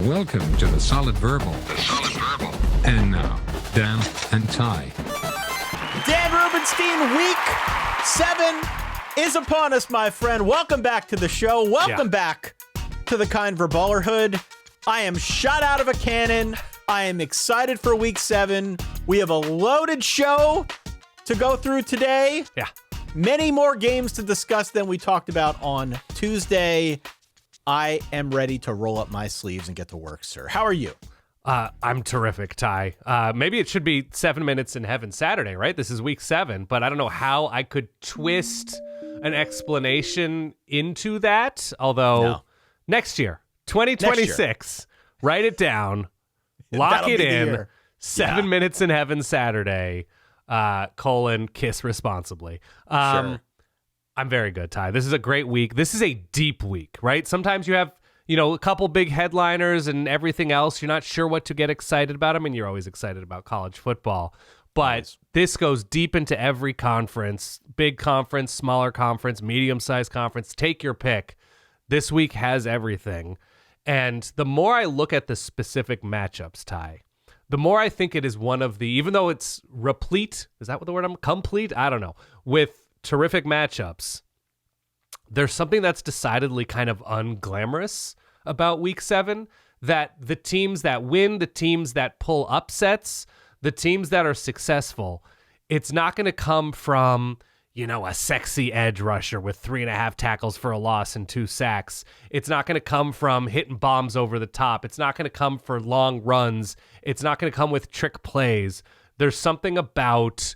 Welcome to the Solid Verbal. And now, Dan and Ty. Dan Rubenstein, week 7 is upon us, my friend. Welcome back to the show. Welcome back to the Kind Verballerhood. I am shot out of a cannon. I am excited for week 7. We have a loaded show to go through today. Yeah. Many more games to discuss than we talked about on Tuesday. I am ready to roll up my sleeves and get to work, sir. How are you? I'm terrific, Ty. Maybe it should be 7 Minutes in Heaven Saturday, right? This is week 7, but I don't know how I could twist an explanation into that. Although next year, 2026, write it down, lock it in. 7 Minutes in Heaven Saturday, kiss responsibly. Sure. I'm very good, Ty. This is a great week. This is a deep week, right? Sometimes you have, a couple big headliners and everything else. You're not sure what to get excited about. I mean, you're always excited about college football. But this goes deep into every conference, big conference, smaller conference, medium-sized conference. Take your pick. This week has everything. And the more I look at the specific matchups, Ty, the more I think it is one of the, even though it's replete, is that what the word complete? I don't know. With terrific matchups, there's something that's decidedly kind of unglamorous about week 7, that the teams that win, the teams that pull upsets, the teams that are successful, it's not going to come from, a sexy edge rusher with 3.5 tackles for a loss and 2 sacks. It's not going to come from hitting bombs over the top. It's not going to come for long runs. It's not going to come with trick plays. There's something about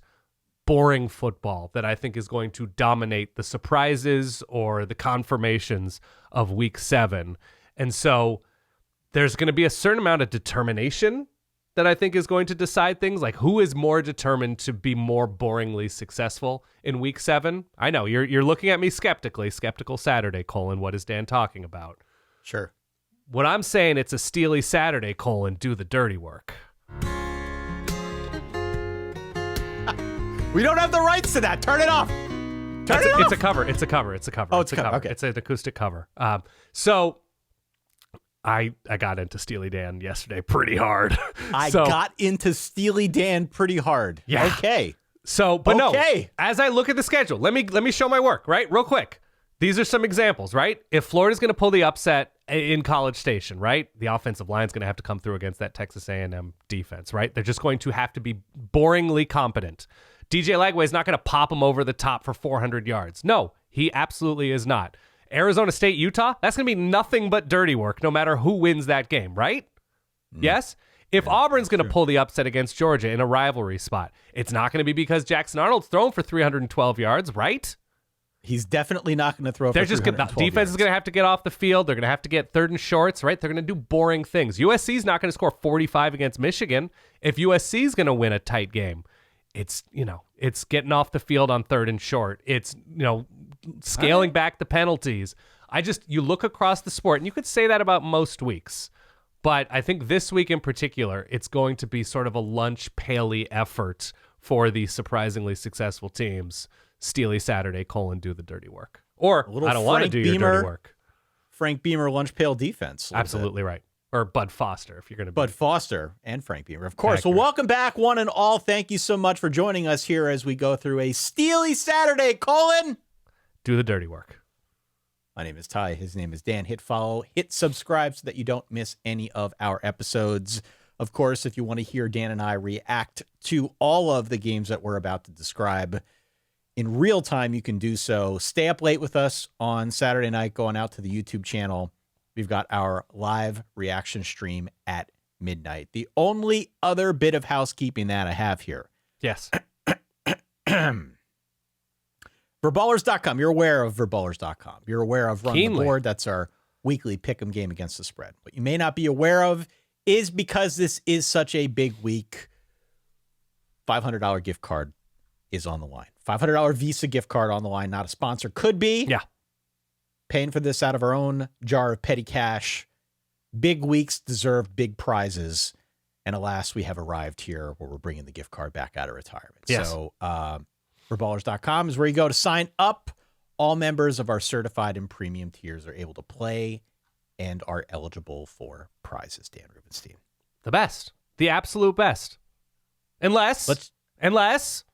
boring football that I think is going to dominate the surprises or the confirmations of week 7. And so there's going to be a certain amount of determination that I think is going to decide things, like who is more determined to be more boringly successful in week 7. I know you're looking at me skeptical Saturday, what is Dan talking about? Sure. What I'm saying, it's a steely Saturday, do the dirty work. We don't have the rights to that. Turn it off. It's a cover. It's a cover. Oh, it's a cover. Okay. It's an acoustic cover. So I got into Steely Dan yesterday pretty hard. I got into Steely Dan pretty hard. Yeah. Okay. So, but no, as I look at the schedule, let me show my work, right? Real quick. These are some examples, right? If Florida's going to pull the upset in College Station, right? The offensive line's going to have to come through against that Texas A&M defense, right? They're just going to have to be boringly competent. DJ Lagway's not going to pop him over the top for 400 yards. No, he absolutely is not. Arizona State, Utah, that's going to be nothing but dirty work no matter who wins that game, right? Yes? If Auburn's going to pull the upset against Georgia in a rivalry spot, it's not going to be because Jackson Arnold's thrown for 312 yards, right? He's definitely not going to throw for 312 yards. Defense is going to have to get off the field. They're going to have to get 3rd and shorts, right? They're going to do boring things. USC's not going to score 45 against Michigan. If USC's going to win a tight game, it's getting off the field on 3rd and short. It's, scaling back the penalties. You look across the sport, and you could say that about most weeks. But I think this week in particular, it's going to be sort of a lunch pail-y effort for the surprisingly successful teams. Steely Saturday, do the dirty work. Or I don't want to do your dirty work. Frank Beamer lunch pail defense. Absolutely right. Or Bud Foster, if you're going to be. Bud Foster and Frank Beamer, of course. Accurate. Well, welcome back, one and all. Thank you so much for joining us here as we go through a Steely Saturday, do the dirty work. My name is Ty. His name is Dan. Hit follow, hit subscribe so that you don't miss any of our episodes. Of course, if you want to hear Dan and I react to all of the games that we're about to describe in real time, you can do so. Stay up late with us on Saturday night, going out to the YouTube channel. We've got our live reaction stream at midnight. The only other bit of housekeeping that I have here. Yes. Verballers.com. You're aware of Verballers.com. You're aware of Run Keenly. the Board. That's our weekly pick'em game against the spread. What you may not be aware of is, because this is such a big week, $500 gift card is on the line. $500 Visa gift card on the line. Not a sponsor. Could be. Yeah. Paying for this out of our own jar of petty cash. Big weeks deserve big prizes. And alas, we have arrived here where we're bringing the gift card back out of retirement. Yes. So Verballers.com is where you go to sign up. All members of our certified and premium tiers are able to play and are eligible for prizes, Dan Rubenstein. The best. The absolute best. Unless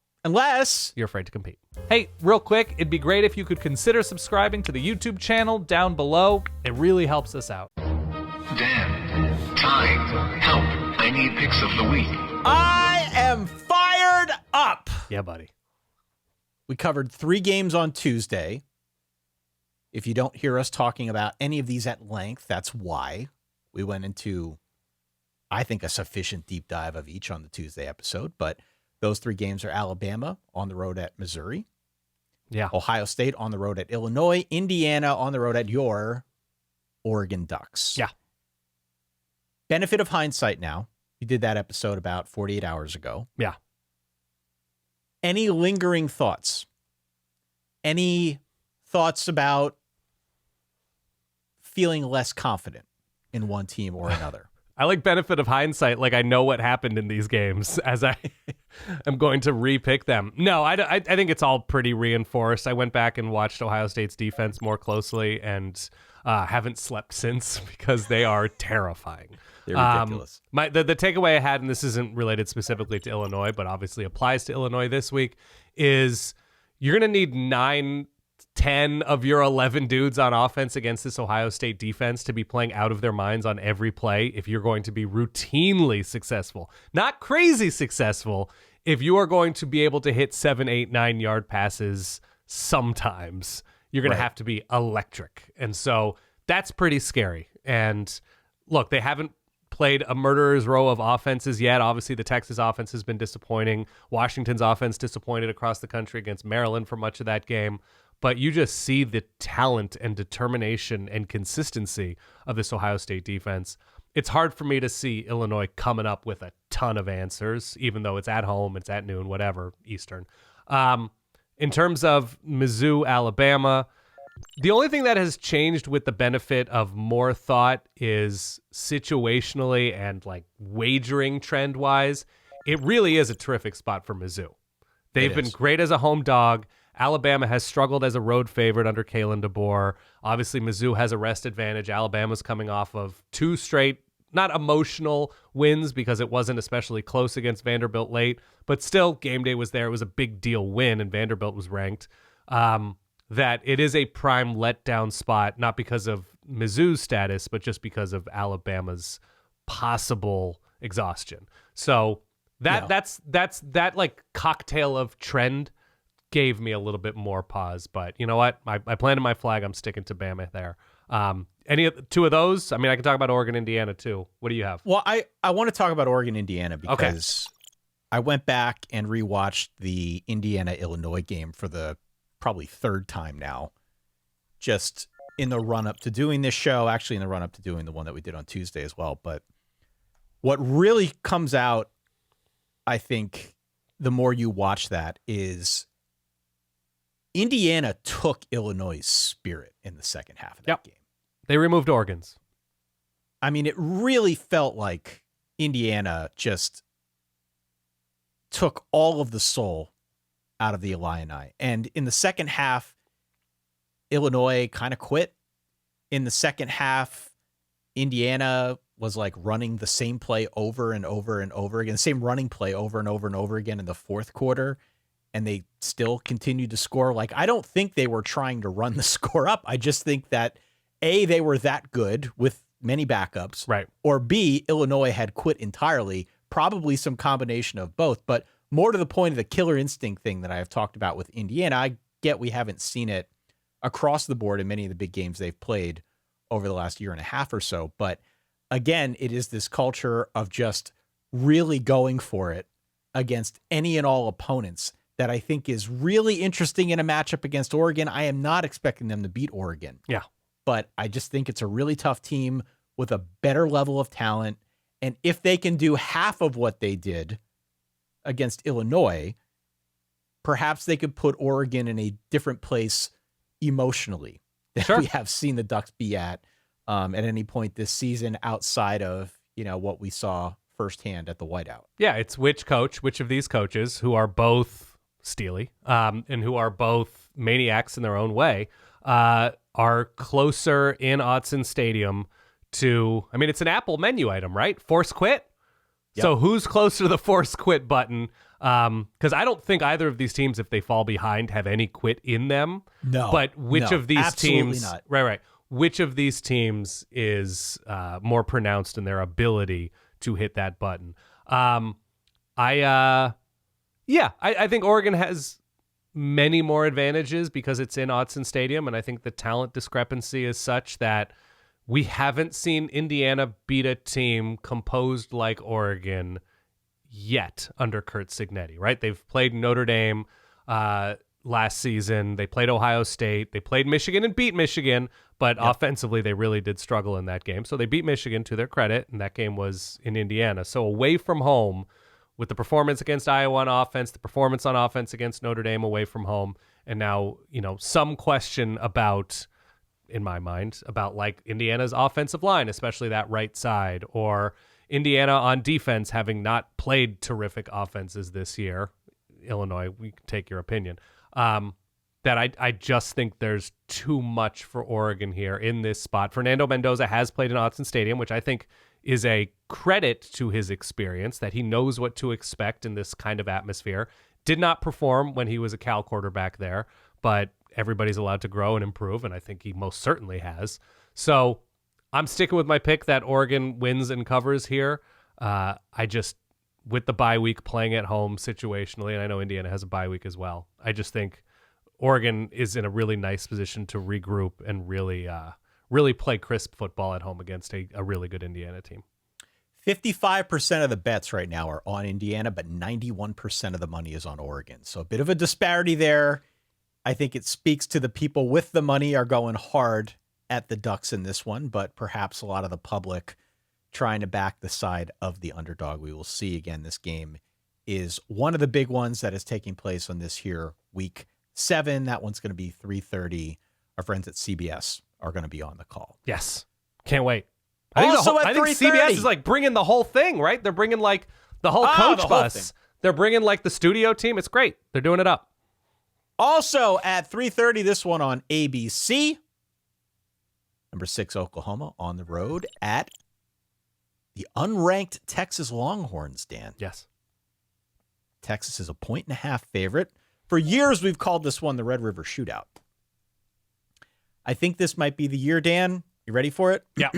you're afraid to compete. Hey, real quick, it'd be great if you could consider subscribing to the YouTube channel down below. It really helps us out. Dan, time, help. I need picks of the week. I am fired up. Yeah, buddy. We covered 3 games on Tuesday. If you don't hear us talking about any of these at length, that's why. We went into, I think, a sufficient deep dive of each on the Tuesday episode, but those 3 games are Alabama on the road at Missouri. Yeah. Ohio State on the road at Illinois. Indiana on the road at your Oregon Ducks. Yeah. Benefit of hindsight now. We did that episode about 48 hours ago. Yeah. Any lingering thoughts? Any thoughts about feeling less confident in one team or another? I like benefit of hindsight. Like, I know what happened in these games as I am going to re-pick them. No, I think it's all pretty reinforced. I went back and watched Ohio State's defense more closely and haven't slept since because they are terrifying. They're ridiculous. The takeaway I had, and this isn't related specifically to Illinois, but obviously applies to Illinois this week, is you're going to need 9-10 of your 11 dudes on offense against this Ohio State defense to be playing out of their minds on every play if you're going to be routinely successful. Not crazy successful, if you are going to be able to hit 7, 8, 9-yard passes sometimes. You're going to have to be electric. And so that's pretty scary. And look, they haven't played a murderer's row of offenses yet. Obviously, the Texas offense has been disappointing. Washington's offense disappointed across the country against Maryland for much of that game. But you just see the talent and determination and consistency of this Ohio State defense. It's hard for me to see Illinois coming up with a ton of answers, even though it's at home, it's at noon, whatever, Eastern. In terms of Mizzou, Alabama, the only thing that has changed with the benefit of more thought is situationally and like wagering trend wise, it really is a terrific spot for Mizzou. They've been great as a home dog. Alabama has struggled as a road favorite under Kalen DeBoer. Obviously, Mizzou has a rest advantage. Alabama's coming off of 2 straight, not emotional wins because it wasn't especially close against Vanderbilt late, but still, game day was there. It was a big deal win, and Vanderbilt was ranked. That it is a prime letdown spot, not because of Mizzou's status, but just because of Alabama's possible exhaustion. So that's that like cocktail of trend gave me a little bit more pause. But you know what? I planted my flag. I'm sticking to Bama there. Any of 2 of those? I mean, I can talk about Oregon, Indiana too. What do you have? Well, I want to talk about Oregon, Indiana because I went back and rewatched the Indiana-Illinois game for the probably 3rd time now, just in the run-up to doing this show, actually in the run-up to doing the one that we did on Tuesday as well. But what really comes out, I think, the more you watch that is Indiana took Illinois' spirit in the second half of that game. They removed Oregon's. I mean, it really felt like Indiana just took all of the soul out of the Illini. And in the second half, Illinois kind of quit. In the second half, Indiana was like running the same play over and over and over again, the same running play over and over and over again in the 4th quarter. And they still continued to score. Like, I don't think they were trying to run the score up. I just think that A, they were that good with many backups. Right. Or B, Illinois had quit entirely, probably some combination of both. But more to the point of the killer instinct thing that I have talked about with Indiana, I get we haven't seen it across the board in many of the big games they've played over the last year and a half or so. But again, it is this culture of just really going for it against any and all opponents that I think is really interesting in a matchup against Oregon. I am not expecting them to beat Oregon. Yeah. But I just think it's a really tough team with a better level of talent. And if they can do half of what they did against Illinois, perhaps they could put Oregon in a different place emotionally than we have seen the Ducks be at any point this season outside of, what we saw firsthand at the whiteout. Yeah, it's which of these coaches who are both steely and who are both maniacs in their own way are closer in Autzen Stadium to, I mean, it's an Apple menu item, right? Force quit. Yep. So who's closer to the force quit button? Because I don't think either of these teams, if they fall behind, have any quit in them. No. But which of these teams? Not. Right. Which of these teams is more pronounced in their ability to hit that button? I think Oregon has many more advantages because it's in Autzen Stadium, and I think the talent discrepancy is such that we haven't seen Indiana beat a team composed like Oregon yet under Curt Cignetti, right? They've played Notre Dame last season. They played Ohio State. They played Michigan and beat Michigan, but offensively they really did struggle in that game. So they beat Michigan to their credit, and that game was in Indiana. So away from home, with the performance against Iowa on offense, the performance on offense against Notre Dame away from home, and now, some question about, in my mind, about like Indiana's offensive line, especially that right side, or Indiana on defense having not played terrific offenses this year. Illinois, we can take your opinion. That I just think there's too much for Oregon here in this spot. Fernando Mendoza has played in Autzen Stadium, which I think is a credit to his experience, that he knows what to expect in this kind of atmosphere. Did not perform when he was a Cal quarterback there, but everybody's allowed to grow and improve, and I think he most certainly has. So I'm sticking with my pick that Oregon wins and covers here. With the bye week playing at home situationally, and I know Indiana has a bye week as well, I just think Oregon is in a really nice position to regroup and really play crisp football at home against a really good Indiana team. 55% of the bets right now are on Indiana, but 91% of the money is on Oregon. So a bit of a disparity there. I think it speaks to the people with the money are going hard at the Ducks in this one, but perhaps a lot of the public trying to back the side of the underdog. We will see. Again, this game is one of the big ones that is taking place on this here week 7. That one's going to be 3:30. Our friends at CBS are going to be on the call. Yes. Can't wait. I think CBS is like bringing the whole thing, right? They're bringing like the whole coach bus. They're bringing like the studio team. It's great. They're doing it up. Also at 3:30, this one on ABC. Number 6, Oklahoma on the road at the unranked Texas Longhorns, Dan. Yes. Texas is a 1.5 favorite. For years, we've called this one the Red River Shootout. I think this might be the year, Dan. You ready for it? Yeah.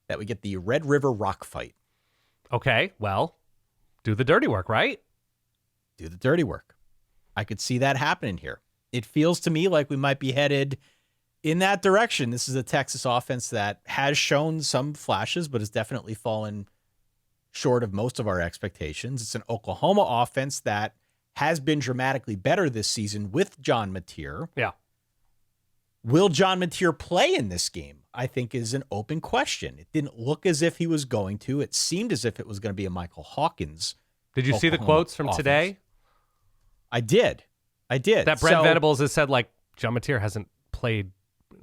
That we get the Red River Rock fight. Okay, well, do the dirty work, right? Do the dirty work. I could see that happening here. It feels to me like we might be headed in that direction. This is a Texas offense that has shown some flashes, but has definitely fallen short of most of our expectations. It's an Oklahoma offense that has been dramatically better this season with John Mateer. Yeah. Will John Mateer play in this game? I think is an open question. It didn't look as if he was going to. It seemed as if it was going to be a Michael Hawkins. Did you see the quotes from offense. today? I did. That Brent Venables has said, like, John Mateer hasn't played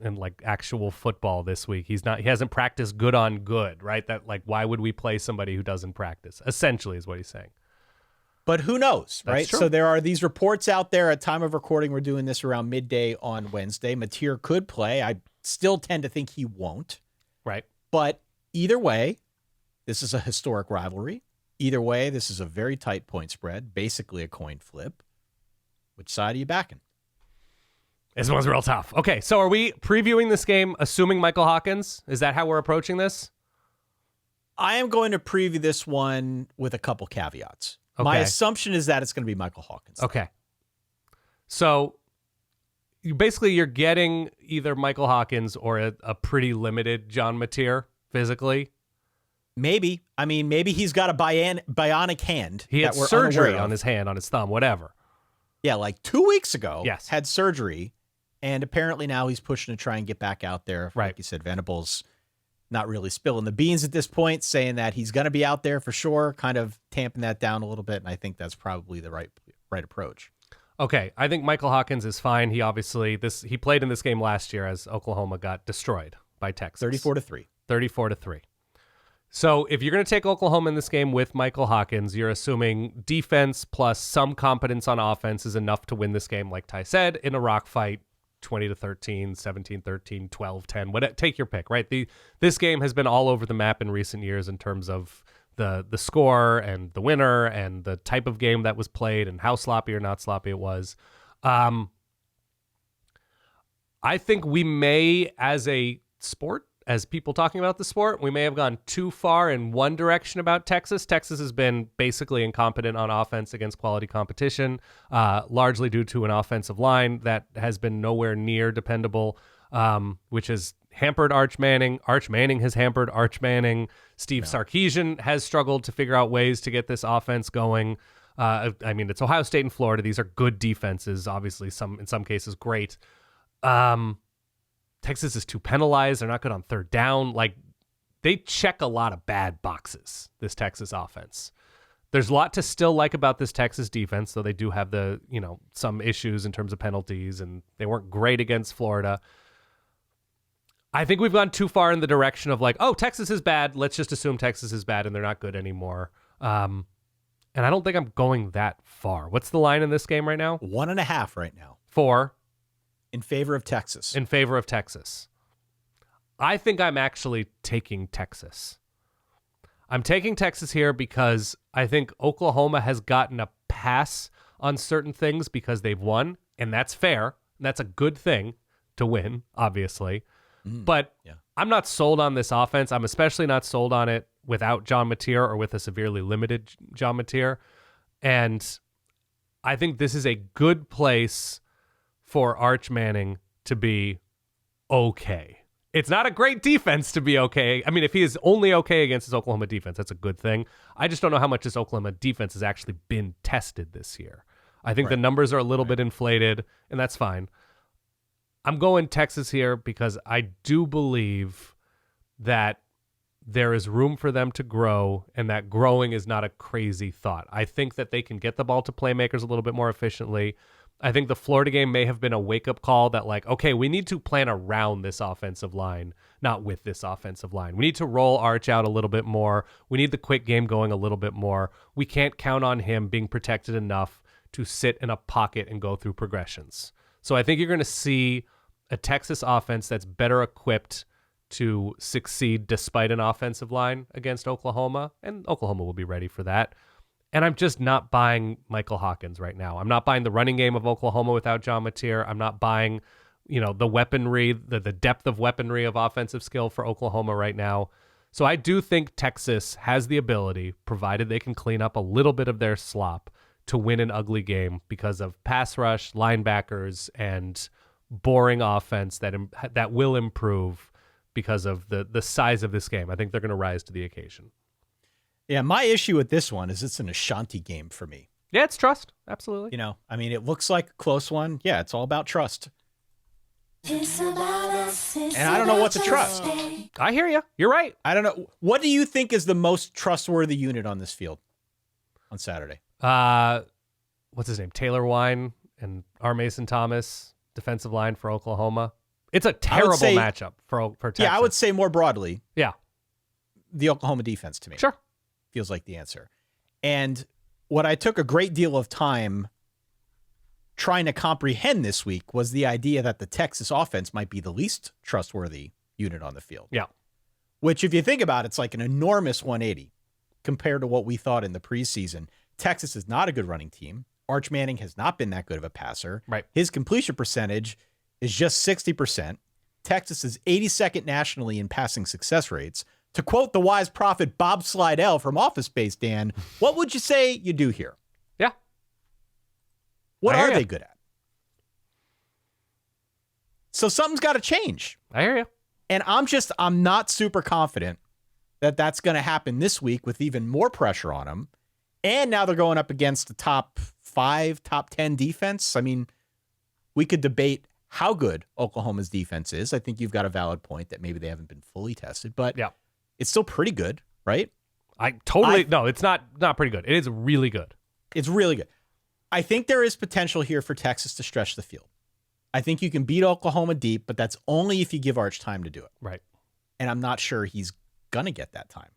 in like actual football this week. He hasn't practiced good on good, right? That, like, why would we play somebody who doesn't practice? Essentially is what he's saying. But who knows, right? True. So there are these reports out there at time of recording. We're doing this around midday on Wednesday. Mateer could play. I still tend to think he won't. Right. But either way, this is a historic rivalry. Either way, this is a very tight point spread, basically a coin flip. Which side are you backing? This one's real tough. Okay, so are we previewing this game assuming Michael Hawkins? Is that how we're approaching this? I am going to preview this one with a couple caveats. Okay. My assumption is that it's going to be Michael Hawkins. Okay. So you're getting either Michael Hawkins or a pretty limited John Mateer physically. Maybe. I mean, maybe he's got a bionic hand. He had surgery on his hand, on his thumb, whatever. Yeah, like 2 weeks ago. Yes. Had surgery. And apparently now he's pushing to try and get back out there. Right. Like you said, Venables not really spilling the beans at this point, saying that he's going to be out there for sure, kind of tamping that down a little bit. And I think that's probably the right approach. Okay, I think Michael Hawkins is fine. He obviously he played in this game last year as Oklahoma got destroyed by Texas. 34-3. 34-3. So if you're going to take Oklahoma in this game with Michael Hawkins, you're assuming defense plus some competence on offense is enough to win this game, like Ty said, in a rock fight. 20-13, 17-13, 12-10, whatever, take your pick, right? This game has been all over the map in recent years in terms of the score and the winner and the type of game that was played and how sloppy or not sloppy it was. I think we may, as a sport, as people talking about the sport, we may have gone too far in one direction about Texas. Texas has been basically incompetent on offense against quality competition, largely due to an offensive line that has been nowhere near dependable, which has hampered Arch Manning. Arch Manning has hampered Arch Manning. Steve Sarkisian has struggled to figure out ways to get this offense going. I mean, it's Ohio State and Florida. These are good defenses, obviously, in some cases great. Texas is too penalized. They're not good on third down. Like, they check a lot of bad boxes, this Texas offense. There's a lot to still like about this Texas defense, though they do have some issues in terms of penalties, and they weren't great against Florida. I think we've gone too far in the direction of like, oh, Texas is bad. Let's just assume Texas is bad and they're not good anymore. And I don't think I'm going that far. What's the line in this game right now? 1.5 right now. 4. In favor of Texas. In favor of Texas. I think I'm actually taking Texas. I'm taking Texas here because I think Oklahoma has gotten a pass on certain things because they've won, and that's fair. And that's a good thing to win, obviously. But I'm not sold on this offense. I'm especially not sold on it without John Mateer or with a severely limited John Mateer. And I think this is a good place for Arch Manning to be okay. It's not a great defense to be okay. I mean, if he is only okay against his Oklahoma defense, that's a good thing. I just don't know how much this Oklahoma defense has actually been tested this year. I think the numbers are a little bit inflated, and that's fine. I'm going Texas here because I do believe that there is room for them to grow, and that growing is not a crazy thought. I think that they can get the ball to playmakers a little bit more efficiently. I think the Florida game may have been a wake-up call that, like, okay, we need to plan around this offensive line, not with this offensive line. We need to roll Arch out a little bit more. We need the quick game going a little bit more. We can't count on him being protected enough to sit in a pocket and go through progressions. So I think you're going to see a Texas offense that's better equipped to succeed despite an offensive line against Oklahoma, and Oklahoma will be ready for that. And I'm just not buying Michael Hawkins right now. I'm not buying the running game of Oklahoma without John Mateer. I'm not buying, the weaponry, the depth of weaponry of offensive skill for Oklahoma right now. So I do think Texas has the ability, provided they can clean up a little bit of their slop, to win an ugly game because of pass rush, linebackers, and boring offense that will improve because of the size of this game. I think they're going to rise to the occasion. Yeah, my issue with this one is it's an Ashanti game for me. Yeah, it's trust. Absolutely. It looks like a close one. Yeah, it's all about trust. And I don't know what to trust. I hear you. You're right. I don't know. What do you think is the most trustworthy unit on this field on Saturday? What's his name? Taylor Wine and R. Mason Thomas, defensive line for Oklahoma. It's a terrible matchup for Texas. Yeah, I would say more broadly. Yeah. The Oklahoma defense to me. Sure. Feels like the answer. And what I took a great deal of time trying to comprehend this week was the idea that the Texas offense might be the least trustworthy unit on the field. Yeah. Which, if you think about it, it's like an enormous 180 compared to what we thought in the preseason. Texas is not a good running team. Arch Manning has not been that good of a passer. Right. His completion percentage is just 60%. Texas is 82nd nationally in passing success rates. To quote the wise prophet Bob Slidell from Office Space, Dan, what would you say you do here? Yeah. What are they good at? So something's got to change. I hear you. And I'm not super confident that that's going to happen this week with even more pressure on them. And now they're going up against the top 5, top 10 defense. I mean, we could debate how good Oklahoma's defense is. I think you've got a valid point that maybe they haven't been fully tested, but yeah. It's still pretty good, right? No, it's not pretty good. It is really good. It's really good. I think there is potential here for Texas to stretch the field. I think you can beat Oklahoma deep, but that's only if you give Arch time to do it. Right. And I'm not sure he's going to get that time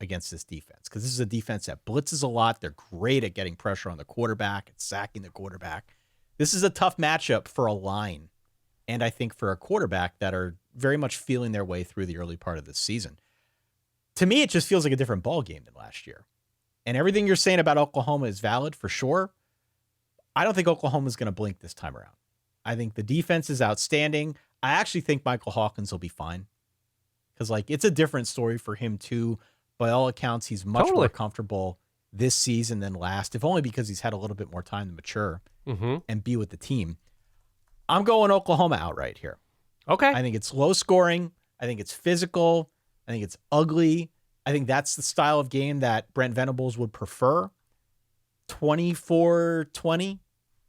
against this defense because this is a defense that blitzes a lot. They're great at getting pressure on the quarterback and sacking the quarterback. This is a tough matchup for a line. and I think for a quarterback that are very much feeling their way through the early part of this season. To me, it just feels like a different ball game than last year. And everything you're saying about Oklahoma is valid for sure. I don't think Oklahoma is going to blink this time around. I think the defense is outstanding. I actually think Michael Hawkins will be fine because, like, it's a different story for him too. By all accounts, he's much more comfortable this season than last, if only because he's had a little bit more time to mature and be with the team. I'm going Oklahoma outright here. Okay. I think it's low scoring. I think it's physical. I think it's ugly. I think that's the style of game that Brent Venables would prefer. 24-20,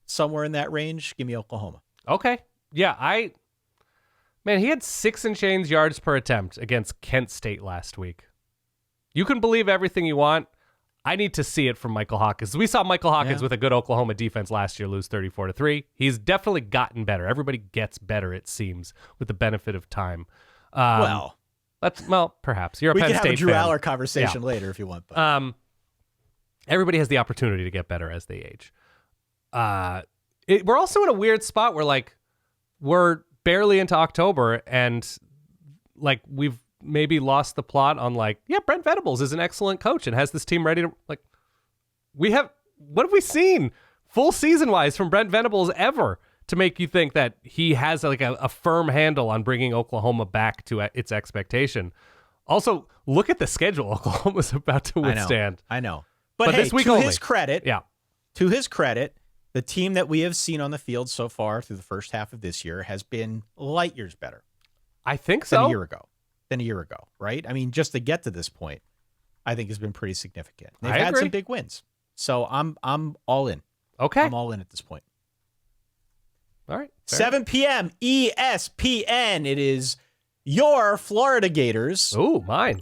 somewhere in that range. Give me Oklahoma. Okay. Yeah, man, he had 6 and change yards per attempt against Kent State last week. You can believe everything you want. I need to see it from Michael Hawkins. We saw Michael Hawkins with a good Oklahoma defense last year lose 34-3. He's definitely gotten better. Everybody gets better, it seems, with the benefit of time. Well, perhaps. You're a Penn State fan. We can have a Drew Aller conversation later if you want. But. Everybody has the opportunity to get better as they age. We're also in a weird spot where, like, we're barely into October and, like, we've maybe lost the plot on, like, Brent Venables is an excellent coach and has this team ready to, like, what have we seen full season wise from Brent Venables ever to make you think that he has like a firm handle on bringing Oklahoma back to its expectation? Also, look at the schedule Oklahoma's about to withstand. I know. But hey, this week to only. His credit, to his credit, the team that we have seen on the field so far through the first half of this year has been light years better. I think so. Than a year ago, right? I mean, just to get to this point, I think has been pretty significant. They've I had agree. some big wins. So I'm all in. Okay. I'm all in at this point. All right. 7 p.m. ESPN. It is your Florida Gators. Ooh, mine.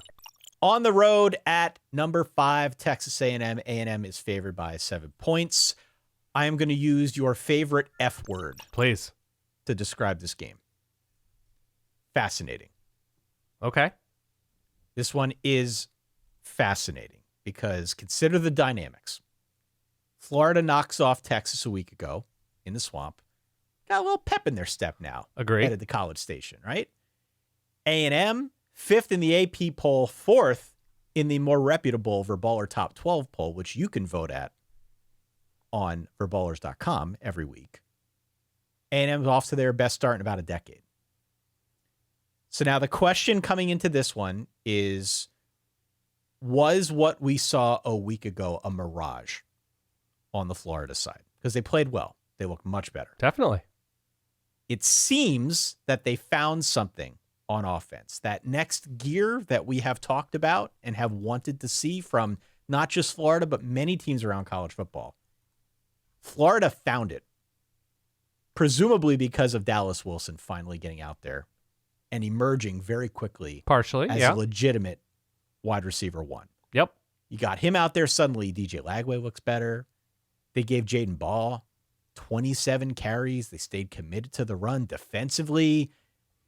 On the road at number 5, Texas A&M. A&M is favored by 7 points. I am going to use your favorite F word. Please. To describe this game. Fascinating. Okay. This one is fascinating because consider the dynamics. Florida knocks off Texas a week ago in the Swamp. Got a little pep in their step now. Agreed. Headed to College Station, right? A&M, 5th in the AP poll, 4th in the more reputable Verballer Top 12 poll, which you can vote at on verballers.com every week. A&M's off to their best start in about a decade. So now the question coming into this one is, was what we saw a week ago a mirage on the Florida side? Because they played well. They looked much better. Definitely. It seems that they found something on offense. That next gear that we have talked about and have wanted to see from not just Florida, but many teams around college football. Florida found it. Presumably because of Dallas Wilson finally getting out there and emerging very quickly partially as a legitimate wide receiver 1. Yep. You got him out there. Suddenly, DJ Lagway looks better. They gave Jaden Ball 27 carries. They stayed committed to the run defensively.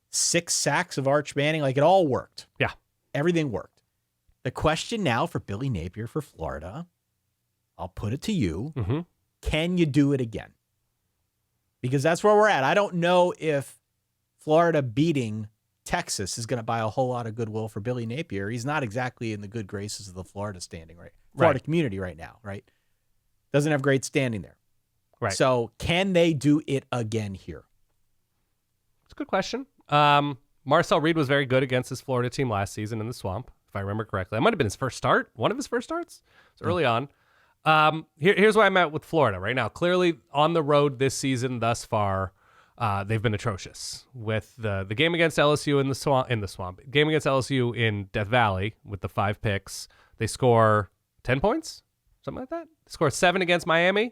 6 sacks of Arch Manning. Like, it all worked. Yeah. Everything worked. The question now for Billy Napier for Florida, I'll put it to you. Mm-hmm. Can you do it again? Because that's where we're at. I don't know if Florida beating Texas is going to buy a whole lot of goodwill for Billy Napier. He's not exactly in the good graces of the Florida community right now, right? Doesn't have great standing there. Right. So can they do it again here? It's a good question. Marcel Reed was very good against his Florida team last season in the Swamp, if I remember correctly. That might have been his first start, one of his first starts. It's early on. Here's where I'm at with Florida right now. Clearly on the road this season thus far, they've been atrocious with the game against LSU in the swamp, game against LSU in Death Valley with the 5 picks. They score 10 points, something like that. They score 7 against Miami.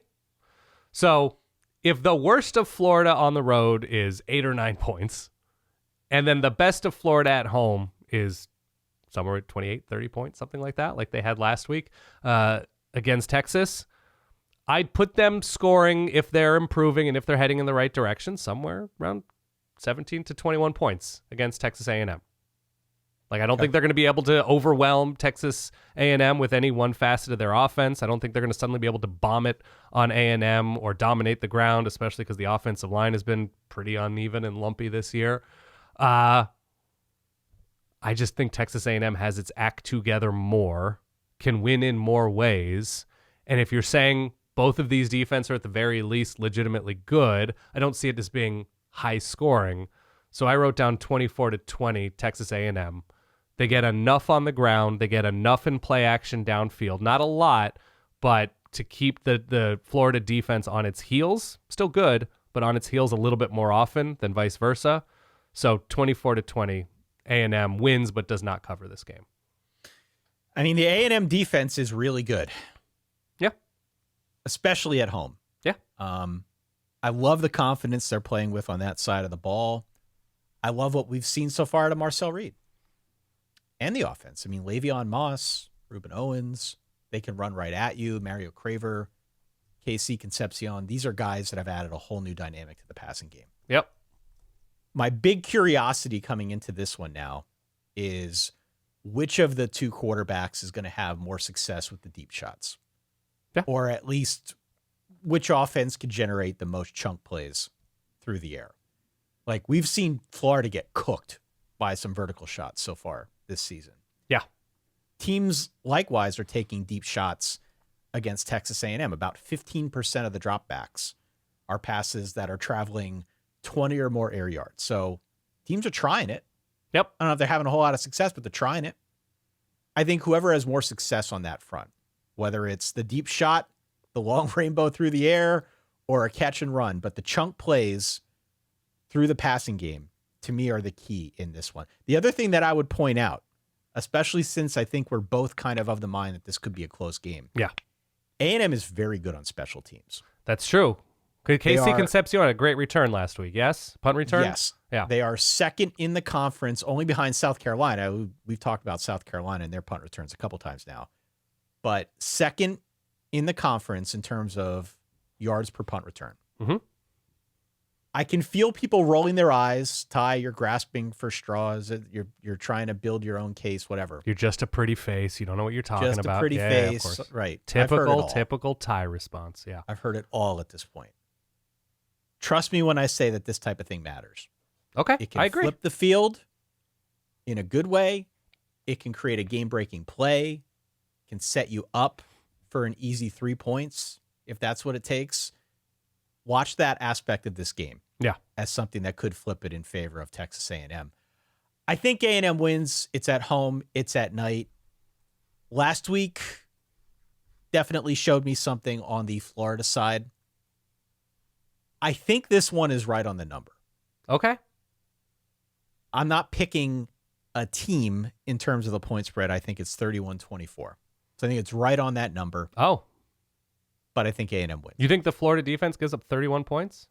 So if the worst of Florida on the road is 8 or 9 points, and then the best of Florida at home is somewhere at 28, 30 points, something like that, like they had last week against Texas, I'd put them scoring, if they're improving and if they're heading in the right direction, somewhere around 17 to 21 points against Texas A&M. Like, I don't think they're going to be able to overwhelm Texas A&M with any one facet of their offense. I don't think they're going to suddenly be able to bomb it on A&M or dominate the ground, especially because the offensive line has been pretty uneven and lumpy this year. I just think Texas A&M has its act together more, can win in more ways. And if you're saying both of these defenses are at the very least legitimately good, I don't see it as being high scoring. So I wrote down 24-20 Texas A&M. They get enough on the ground. They get enough in play action downfield. Not a lot, but to keep the Florida defense on its heels, still good, but on its heels a little bit more often than vice versa. So 24-20, A&M wins but does not cover this game. I mean, the A&M defense is really good. Yeah. Especially at home. Yeah. I love the confidence they're playing with on that side of the ball. I love what we've seen so far to Marcel Reed and the offense. I mean, Le'Veon Moss, Ruben Owens, they can run right at you. Mario Craver, KC Concepcion. These are guys that have added a whole new dynamic to the passing game. Yep. My big curiosity coming into this one now is which of the two quarterbacks is going to have more success with the deep shots? Yeah. Or at least which offense could generate the most chunk plays through the air? Like, we've seen Florida get cooked by some vertical shots so far this season. Yeah. Teams likewise are taking deep shots against Texas A&M. About 15% of the dropbacks are passes that are traveling 20 or more air yards. So teams are trying it. Yep. I don't know if they're having a whole lot of success, but they're trying it. I think whoever has more success on that front, whether it's the deep shot, the long rainbow through the air, or a catch and run, but the chunk plays through the passing game, to me, are the key in this one. The other thing that I would point out, especially since I think we're both kind of the mind that this could be a close game. Yeah. A&M is very good on special teams. That's true. KC Concepcion had a great return last week, yes? Punt return? Yes. Yeah. They are second in the conference, only behind South Carolina. We've talked about South Carolina and their punt returns a couple times now. But second in the conference in terms of yards per punt return. Mm-hmm. I can feel people rolling their eyes. Ty, you're grasping for straws. You're trying to build your own case, whatever. You're just a pretty face. You don't know what you're talking about. Just a pretty face. Of course. Right. Typical Ty response. Yeah. I've heard it all at this point. Trust me when I say that this type of thing matters. Okay. It can I agree. flip the field in a good way. It can create a game-breaking play. It can set you up for an easy 3 points if that's what it takes. Watch that aspect of this game. Yeah. As something that could flip it in favor of Texas A&M. I think A&M wins. It's at home. It's at night. Last week definitely showed me something on the Florida side. I think this one is right on the number. Okay. I'm not picking a team in terms of the point spread. I think it's 31-24. So I think it's right on that number. Oh. But I think A&M wins. You think the Florida defense gives up 31 points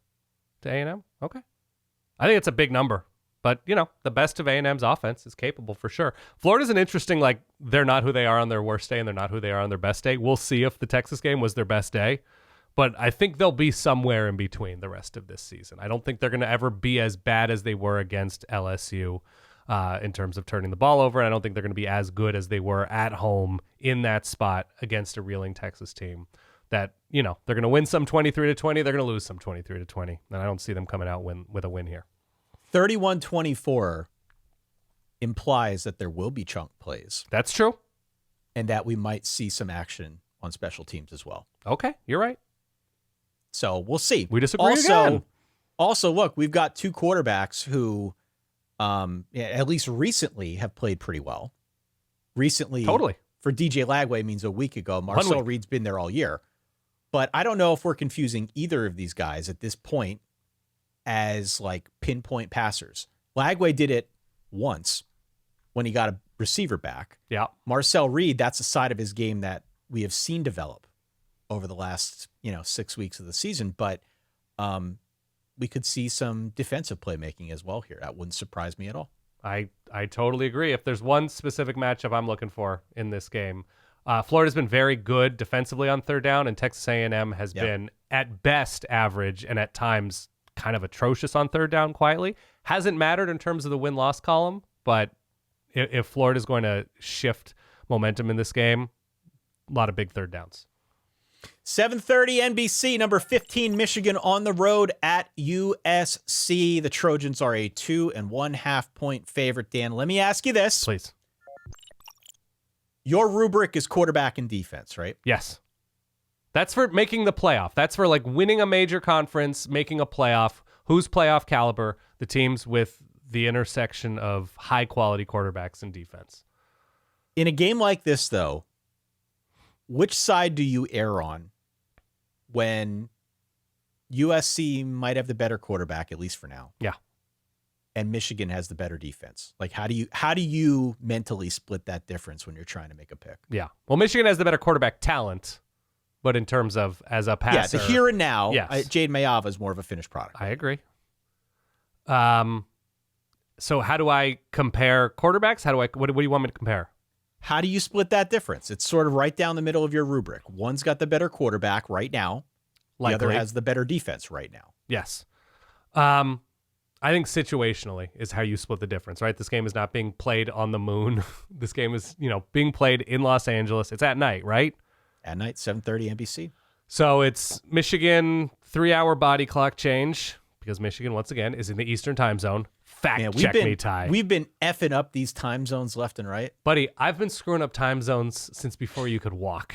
to A&M? Okay. I think it's a big number. But, the best of A&M's offense is capable for sure. Florida's an interesting, they're not who they are on their worst day and they're not who they are on their best day. We'll see if the Texas game was their best day. But I think they'll be somewhere in between the rest of this season. I don't think they're going to ever be as bad as they were against LSU in terms of turning the ball over. And I don't think they're going to be as good as they were at home in that spot against a reeling Texas team. That, they're going to win some 23-20. They're going to lose some 23-20. And I don't see them coming out with a win here. 31-24 implies that there will be chunk plays. That's true. And that we might see some action on special teams as well. Okay, you're right. So we'll see. We disagree again. Also, look, we've got two quarterbacks who, at least recently, have played pretty well. Recently, totally. For DJ Lagway means a week ago. Marcel Reed's been there all year. But I don't know if we're confusing either of these guys at this point as pinpoint passers. Lagway did it once when he got a receiver back. Yeah. Marcel Reed, that's a side of his game that we have seen develop over the last, 6 weeks of the season. But we could see some defensive playmaking as well here. That wouldn't surprise me at all. I totally agree. If there's one specific matchup I'm looking for in this game, Florida's been very good defensively on third down, and Texas A&M has been at best average and at times kind of atrocious on third down quietly. Hasn't mattered in terms of the win-loss column, but if Florida's going to shift momentum in this game, a lot of big third downs. 7:30 NBC, number 15, Michigan on the road at USC. The Trojans are a 2.5 point favorite. Dan, let me ask you this. Please. Your rubric is quarterback and defense, right? Yes. That's for making the playoff. That's for like winning a major conference, making a playoff. Who's playoff caliber? The teams with the intersection of high quality quarterbacks and defense. In a game like this, though, which side do you err on when USC might have the better quarterback, at least for now? Yeah. And Michigan has the better defense. Like, how do you mentally split that difference when you're trying to make a pick? Yeah. Well, Michigan has the better quarterback talent, but in terms of as a passer. Yeah, the here and now, yes. Jade Mayava is more of a finished product. I agree. So how do I compare quarterbacks? What do you want me to compare? How do you split that difference? It's sort of right down the middle of your rubric. One's got the better quarterback right now. The other has the better defense right now. Yes. I think situationally is how you split the difference, right? This game is not being played on the moon. This game is, being played in Los Angeles. It's at night, right? At night, 7:30 NBC. So it's Michigan 3-hour body clock change because Michigan, once again, is in the Eastern time zone. Check me, Ty. We've been effing up these time zones left and right. Buddy, I've been screwing up time zones since before you could walk.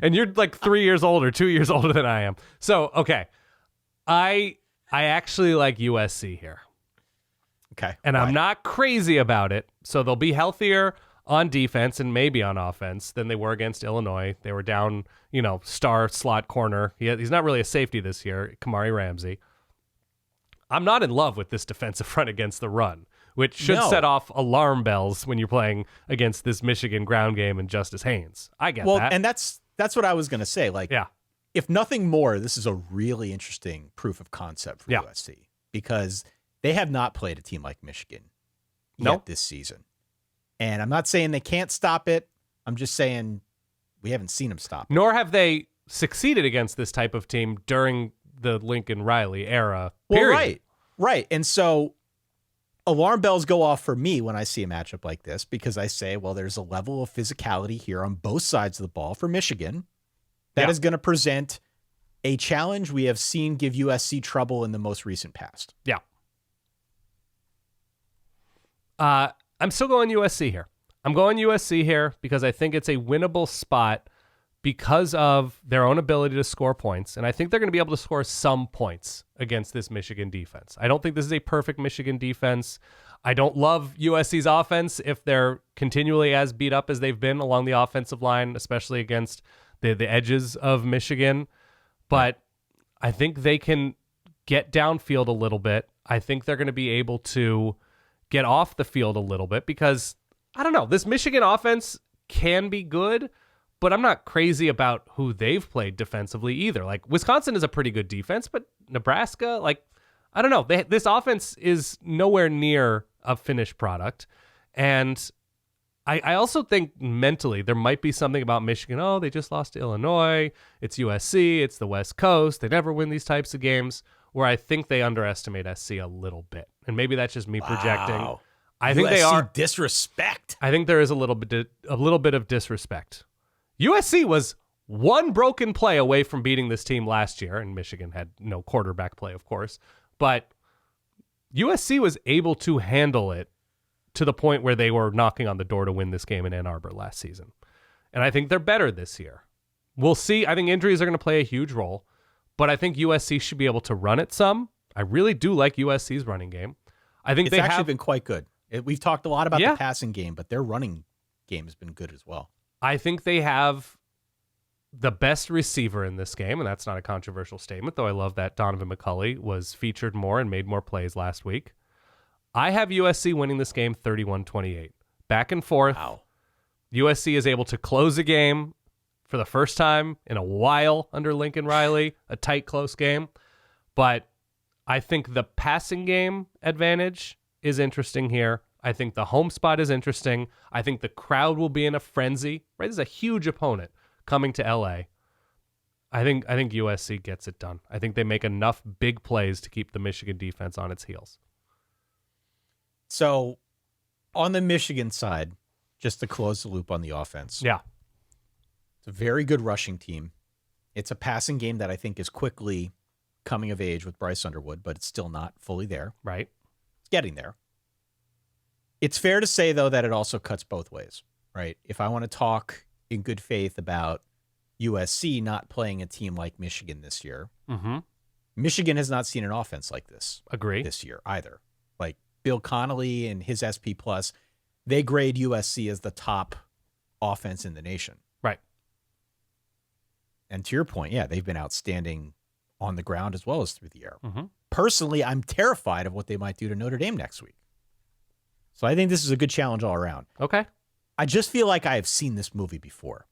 And you're like 3 years older, 2 years older than I am. So, okay. I actually like USC here. Okay. And I'm not crazy about it. So they'll be healthier on defense and maybe on offense than they were against Illinois. They were down, star slot corner. He's not really a safety this year, Kamari Ramsey. I'm not in love with this defensive front against the run, which should set off alarm bells when you're playing against this Michigan ground game and Justice Haynes. I get that. Well, and that's what I was going to say. Like, yeah. If nothing more, this is a really interesting proof of concept for USC because they have not played a team like Michigan yet this season. And I'm not saying they can't stop it. I'm just saying we haven't seen them stop it. Nor have they succeeded against this type of team during the Lincoln Riley era. Period. Well, right. And so alarm bells go off for me when I see a matchup like this because I say, well, there's a level of physicality here on both sides of the ball for Michigan that is going to present a challenge we have seen give USC trouble in the most recent past. Yeah. I'm still going USC here. I'm going USC here because I think it's a winnable spot because of their own ability to score points. And I think they're going to be able to score some points against this Michigan defense. I don't think this is a perfect Michigan defense. I don't love USC's offense if they're continually as beat up as they've been along the offensive line, especially against the edges of Michigan. But I think they can get downfield a little bit. I think they're going to be able to get off the field a little bit because, I don't know, this Michigan offense can be good, but I'm not crazy about who they've played defensively either. Like, Wisconsin is a pretty good defense, but Nebraska, I don't know. This offense is nowhere near a finished product. And I also think mentally there might be something about Michigan. Oh, they just lost to Illinois. It's USC. It's the West Coast. They never win these types of games, where I think they underestimate SC a little bit. And maybe that's just me projecting. I think they are disrespect. I think there is a little bit of disrespect. USC was one broken play away from beating this team last year, and Michigan had no quarterback play, of course. But USC was able to handle it to the point where they were knocking on the door to win this game in Ann Arbor last season. And I think they're better this year. We'll see. I think injuries are going to play a huge role, but I think USC should be able to run it some. I really do like USC's running game. I think it's actually been quite good. We've talked a lot about the passing game, but their running game has been good as well. I think they have the best receiver in this game, and that's not a controversial statement, though I love that Donovan McCulley was featured more and made more plays last week. I have USC winning this game 31-28. Back and forth. Wow. USC is able to close a game for the first time in a while under Lincoln Riley, a tight, close game. But I think the passing game advantage is interesting here. I think the home spot is interesting. I think the crowd will be in a frenzy. Right, this is a huge opponent coming to LA. I think USC gets it done. I think they make enough big plays to keep the Michigan defense on its heels. So on the Michigan side, just to close the loop on the offense. Yeah. It's a very good rushing team. It's a passing game that I think is quickly coming of age with Bryce Underwood, but it's still not fully there. Right. It's getting there. It's fair to say, though, that it also cuts both ways, right? If I want to talk in good faith about USC not playing a team like Michigan this year, Michigan has not seen an offense like this. Agree. This year either. Like Bill Connolly and his SP Plus, they grade USC as the top offense in the nation. Right. And to your point, yeah, they've been outstanding on the ground as well as through the air. Mm-hmm. Personally, I'm terrified of what they might do to Notre Dame next week. So I think this is a good challenge all around. Okay. I just feel like I have seen this movie before.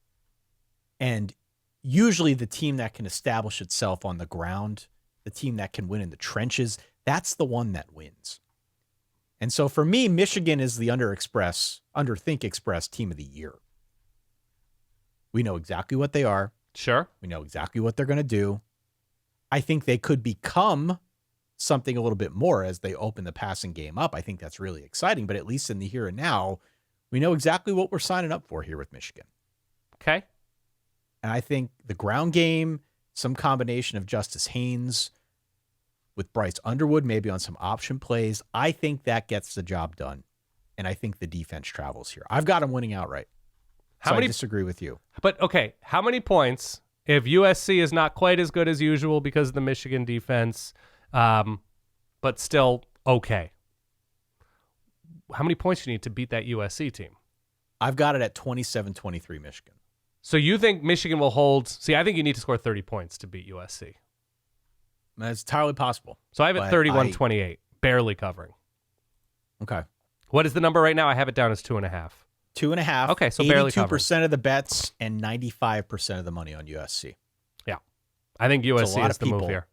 And usually the team that can establish itself on the ground, the team that can win in the trenches, that's the one that wins. And so for me, Michigan is the Underthink Express team of the year. We know exactly what they are. Sure. We know exactly what they're going to do. I think they could become something a little bit more as they open the passing game up. I think that's really exciting, but at least in the here and now, we know exactly what we're signing up for here with Michigan. Okay. And I think the ground game, some combination of Justice Haynes with Bryce Underwood, maybe on some option plays, I think that gets the job done. And I think the defense travels here. I've got them winning outright. I disagree with you. But, okay, how many points, if USC is not quite as good as usual because of the Michigan defense, but still okay, how many points do you need to beat that USC team? I've got it at 27-23 Michigan. So you think Michigan will hold? See, I think you need to score 30 points to beat USC. That's entirely possible. So I have it 31-28, barely covering. Okay. What is the number right now? I have it down as 2.5. 2.5. Okay, so barely covering. 82% of the bets and 95% of the money on USC. Yeah. I think USC is the move here.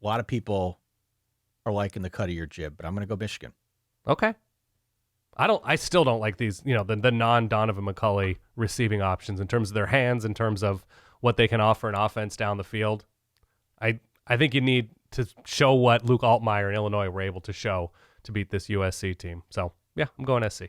A lot of people are liking the cut of your jib, but I'm going to go Michigan. Okay. I still don't like these, the non-Donovan McCulley receiving options in terms of their hands, in terms of what they can offer an offense down the field. I think you need to show what Luke Altmaier in Illinois were able to show to beat this USC team. So, yeah, I'm going SC.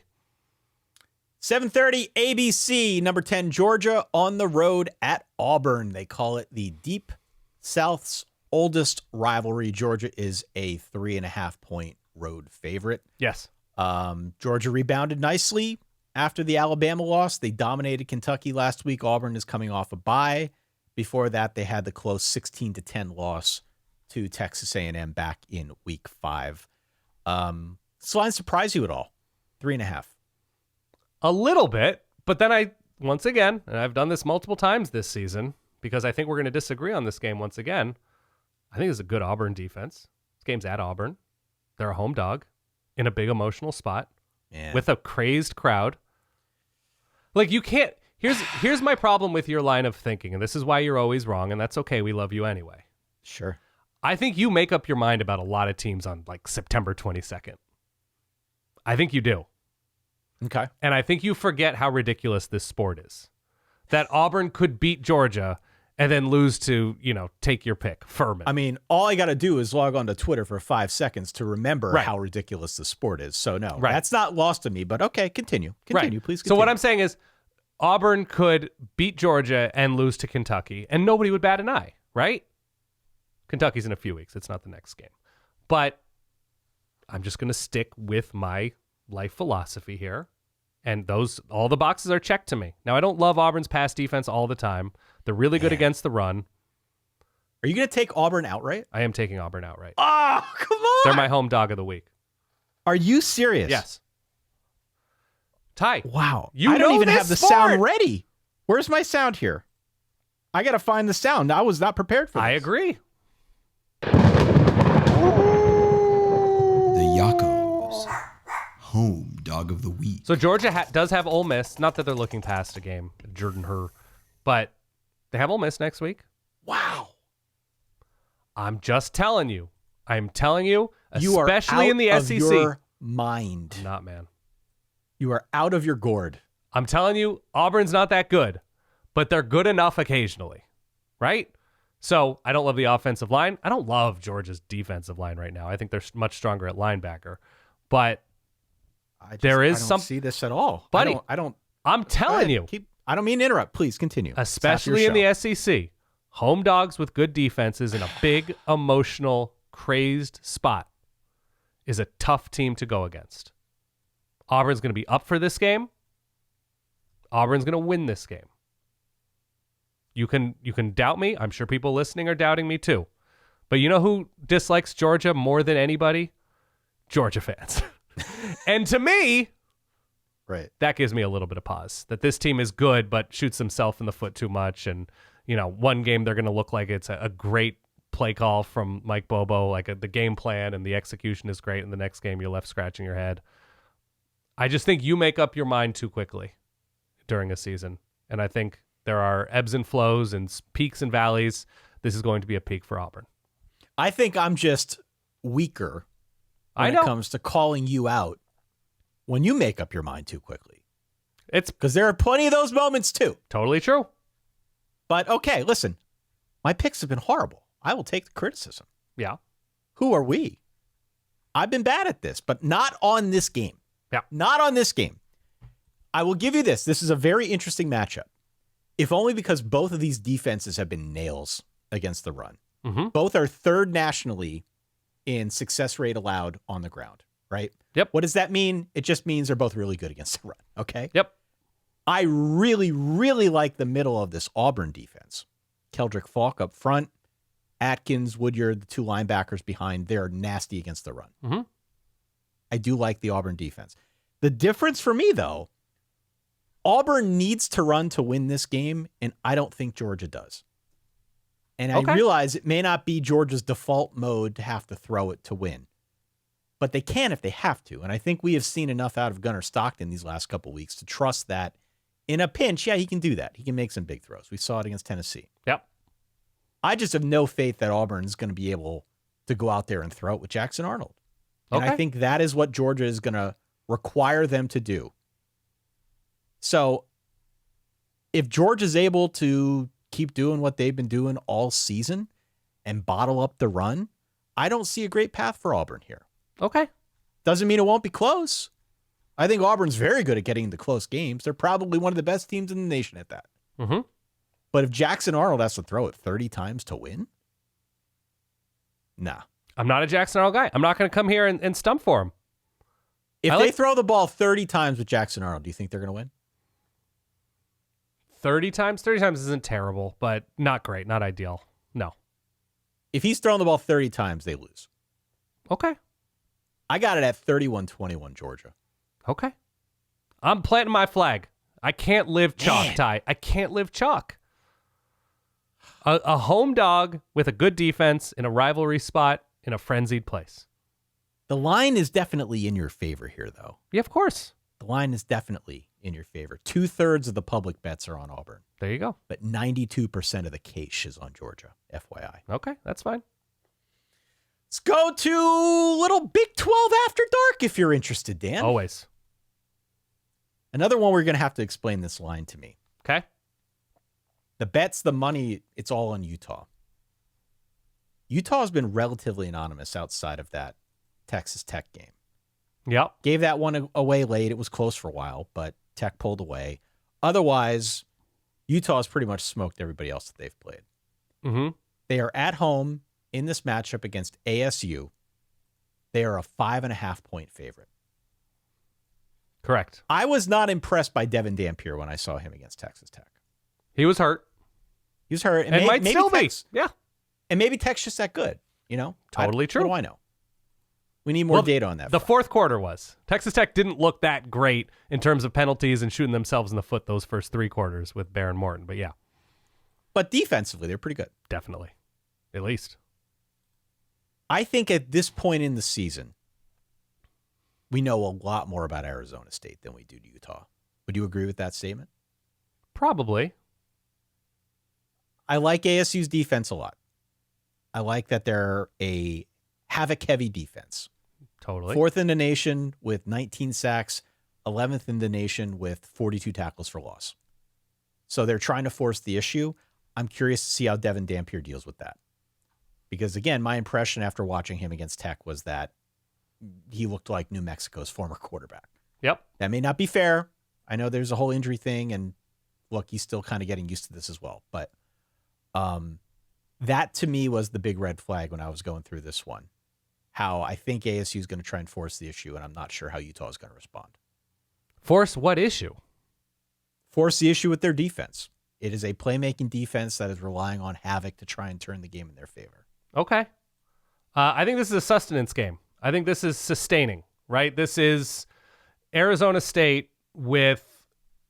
7:30 ABC, number 10, Georgia on the road at Auburn. They call it the Deep South's oldest rivalry. Georgia is a 3.5-point road favorite. Yes. Georgia rebounded nicely after the Alabama loss. They dominated Kentucky last week. Auburn is coming off a bye. Before that, they had the close 16-10 loss to Texas A&M back in week 5. This line surprise you at all? 3.5. A little bit, but then once again, and I've done this multiple times this season, because I think we're going to disagree on this game once again, I think it's a good Auburn defense. This game's at Auburn. They're a home dog in a big emotional spot with a crazed crowd. Like, you can't... Here's my problem with your line of thinking, and this is why you're always wrong, and that's okay. We love you anyway. Sure. I think you make up your mind about a lot of teams on, like, September 22nd. I think you do. Okay. And I think you forget how ridiculous this sport is. That Auburn could beat Georgia and then lose to, take your pick, Furman. I mean, all I got to do is log on to Twitter for 5 seconds to remember how ridiculous the sport is. So, no, that's not lost to me, but okay, continue. Please continue. So what I'm saying is Auburn could beat Georgia and lose to Kentucky, and nobody would bat an eye, right? Kentucky's in a few weeks. It's not the next game. But I'm just going to stick with my life philosophy here. And all the boxes are checked to me. Now, I don't love Auburn's pass defense all the time. They're really good against the run. Are you going to take Auburn outright? I am taking Auburn outright. Oh, come on. They're my home dog of the week. Are you serious? Yes. Ty. Wow. I don't even have the sport. sound ready. Where's my sound here? I got to find the sound. I was not prepared for this. I agree. The Yakos, home dog of the week. So Georgia does have Ole Miss. Not that they're looking past a game, Jordan-Hare, but they have Ole Miss next week. Wow. I'm just telling you. I'm telling you, You are especially out in the of SEC. your mind. Not, man. You are out of your gourd. I'm telling you, Auburn's not that good, but they're good enough occasionally, right? So I don't love the offensive line. I don't love Georgia's defensive line right now. I think they're much stronger at linebacker. But There is I don't see this at all. Buddy, I don't. I'm telling you. I don't mean to interrupt. Please continue. Especially in the SEC. Home dogs with good defenses in a big, emotional, crazed spot is a tough team to go against. Auburn's going to be up for this game. Auburn's going to win this game. You can doubt me. I'm sure people listening are doubting me too. But you know who dislikes Georgia more than anybody? Georgia fans. And to me, right, that gives me a little bit of pause that this team is good, but shoots themselves in the foot too much. And, one game they're going to look like it's a great play call from Mike Bobo, like the game plan and the execution is great. And the next game you're left scratching your head. I just think you make up your mind too quickly during a season. And I think there are ebbs and flows and peaks and valleys. This is going to be a peak for Auburn. I think I'm just weaker when it comes to calling you out when you make up your mind too quickly. It's because there are plenty of those moments too. Totally true. But okay, listen, my picks have been horrible. I will take the criticism. Yeah. Who are we? I've been bad at this, but not on this game. Yeah. Not on this game. I will give you this. This is a very interesting matchup. If only because both of these defenses have been nails against the run. Mm-hmm. Both are third nationally in success rate allowed on the ground, right? Yep. What does that mean? It just means they're both really good against the run, okay? Yep. I really, really like the middle of this Auburn defense. Keldrick Falk up front, Atkins, Woodyard, the two linebackers behind, they're nasty against the run. Mm-hmm. I do like the Auburn defense. The difference for me, though, Auburn needs to run to win this game, and I don't think Georgia does. And I realize it may not be Georgia's default mode to have to throw it to win, but they can if they have to. And I think we have seen enough out of Gunnar Stockton these last couple of weeks to trust that in a pinch, yeah, he can do that. He can make some big throws. We saw it against Tennessee. Yep. I just have no faith that Auburn is going to be able to go out there and throw it with Jackson Arnold. And I think that is what Georgia is going to require them to do. So if Georgia's able to keep doing what they've been doing all season and bottle up the run, I don't see a great path for Auburn here. Okay. Doesn't mean it won't be close. I think Auburn's very good at getting into close games. They're probably one of the best teams in the nation at that. Mm-hmm. But if Jackson Arnold has to throw it 30 times to win, nah. I'm not a Jackson Arnold guy. I'm not going to come here and stump for him. If they throw the ball 30 times with Jackson Arnold, do you think they're going to win? 30 times? 30 times isn't terrible, but not great, not ideal. No. If he's throwing the ball 30 times, they lose. Okay. I got it at 31-21 Georgia. Okay. I'm planting my flag. I can't live chalk, Ty. I can't live chalk. A home dog with a good defense in a rivalry spot in a frenzied place. The line is definitely in your favor here, though. Yeah, of course. The line is definitely in your favor. 2/3 of the public bets are on Auburn. There you go. But 92% of the cash is on Georgia, FYI. Okay, that's fine. Let's go to little Big 12 After Dark if you're interested, Dan. Always. Another one we're going to have to explain this line to me. Okay. The bets, the money, it's all on Utah. Utah has been relatively anonymous outside of that Texas Tech game. Yep. Gave that one away late. It was close for a while, but Tech pulled away. Otherwise, Utah has pretty much smoked everybody else that they've played. Mm-hmm. They are at home in this matchup against ASU. They are a 5.5-point favorite. Correct. I was not impressed by Devin Dampier when I saw him against Texas Tech. He was hurt. He was hurt. And might still be. Yeah. And maybe Tech's just that good, you know? Totally true. What do I know? We need more data on that. The fourth quarter was. Texas Tech didn't look that great in terms of penalties and shooting themselves in the foot those first three quarters with Baron Morton. But yeah. But defensively, they're pretty good. Definitely. At least. I think at this point in the season, we know a lot more about Arizona State than we do to Utah. Would you agree with that statement? Probably. I like ASU's defense a lot. I like that they're a havoc-heavy defense. Totally. 4th in the nation with 19 sacks, 11th in the nation with 42 tackles for loss. So they're trying to force the issue. I'm curious to see how Devin Dampier deals with that. Because, again, my impression after watching him against Tech was that he looked like New Mexico's former quarterback. Yep. That may not be fair. I know there's a whole injury thing, and look, he's still kind of getting used to this as well. But that to me was the big red flag when I was going through this one. How I think ASU is going to try and force the issue, and I'm not sure how Utah is going to respond. Force what issue? Force the issue with their defense. It is a playmaking defense that is relying on havoc to try and turn the game in their favor. Okay. I think this is a sustenance game. I think this is sustaining, right? This is Arizona State with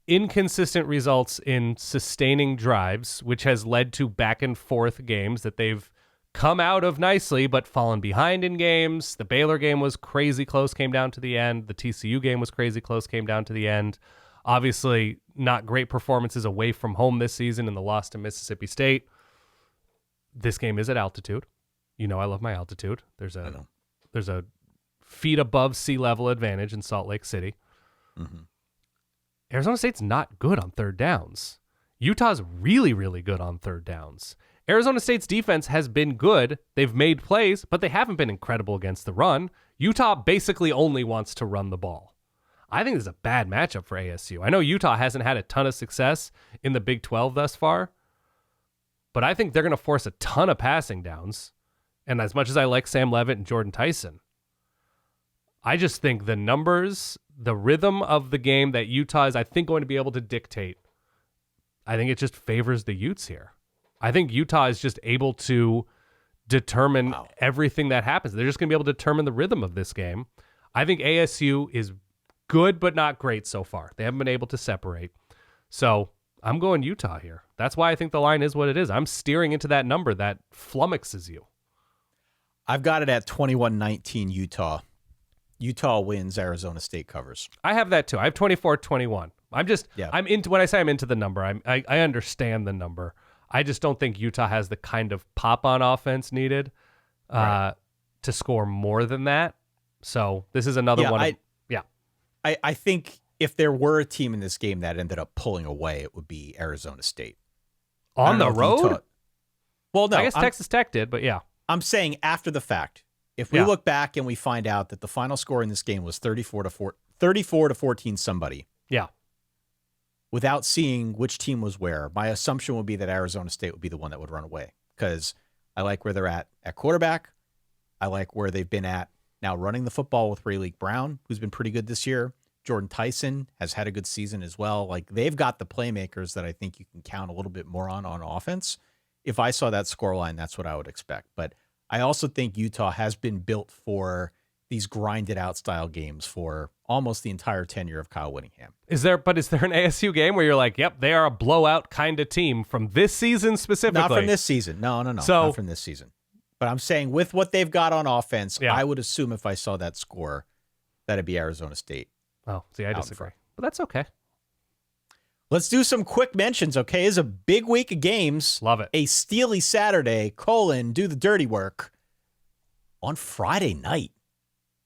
inconsistent results in sustaining drives, which has led to back and forth games that they've come out of nicely, but fallen behind in games. The Baylor game was crazy close, came down to the end. The TCU game was crazy close, came down to the end. Obviously, not great performances away from home this season in the loss to Mississippi State. This game is at altitude. You know I love my altitude. There's a feet above sea level advantage in Salt Lake City. Mm-hmm. Arizona State's not good on third downs. Utah's really, really good on third downs. Arizona State's defense has been good. They've made plays, but they haven't been incredible against the run. Utah basically only wants to run the ball. I think this is a bad matchup for ASU. I know Utah hasn't had a ton of success in the Big 12 thus far, but I think they're going to force a ton of passing downs. And as much as I like Sam Levitt and Jordan Tyson, I just think the numbers, the rhythm of the game that Utah is, I think, going to be able to dictate, I think it just favors the Utes here. I think Utah is just able to determine everything that happens. They're just going to be able to determine the rhythm of this game. I think ASU is good but not great so far. They haven't been able to separate. So I'm going Utah here. That's why I think the line is what it is. I'm steering into that number that flummoxes you. I've got it at 21-19 Utah. Utah wins, Arizona State covers. I have that too. I have 24-21. I'm into, when I say I'm into the number, I understand the number. I just don't think Utah has the kind of pop on offense needed to score more than that. So this is another one. I think if there were a team in this game that ended up pulling away, it would be Arizona State. On the road? Well, no. I guess Texas Tech did, but yeah. I'm saying after the fact. If we look back and we find out that the final score in this game was 34-14 somebody. Yeah. Without seeing which team was where, my assumption would be that Arizona State would be the one that would run away because I like where they're at quarterback. I like where they've been at now running the football with Rayleigh Brown, who's been pretty good this year. Jordan Tyson has had a good season as well. Like they've got the playmakers that I think you can count a little bit more on offense. If I saw that scoreline, that's what I would expect. But I also think Utah has been built for these grinded out style games for almost the entire tenure of Kyle Whittingham. Is there an ASU game where you're like, yep, they are a blowout kind of team from this season specifically? Not from this season. No. So, not from this season. But I'm saying with what they've got on offense, I would assume if I saw that score, that'd be Arizona State. Oh, see, I disagree. But that's okay. Let's do some quick mentions, okay? It's a big week of games. Love it. A steely Saturday, do the dirty work. On Friday night,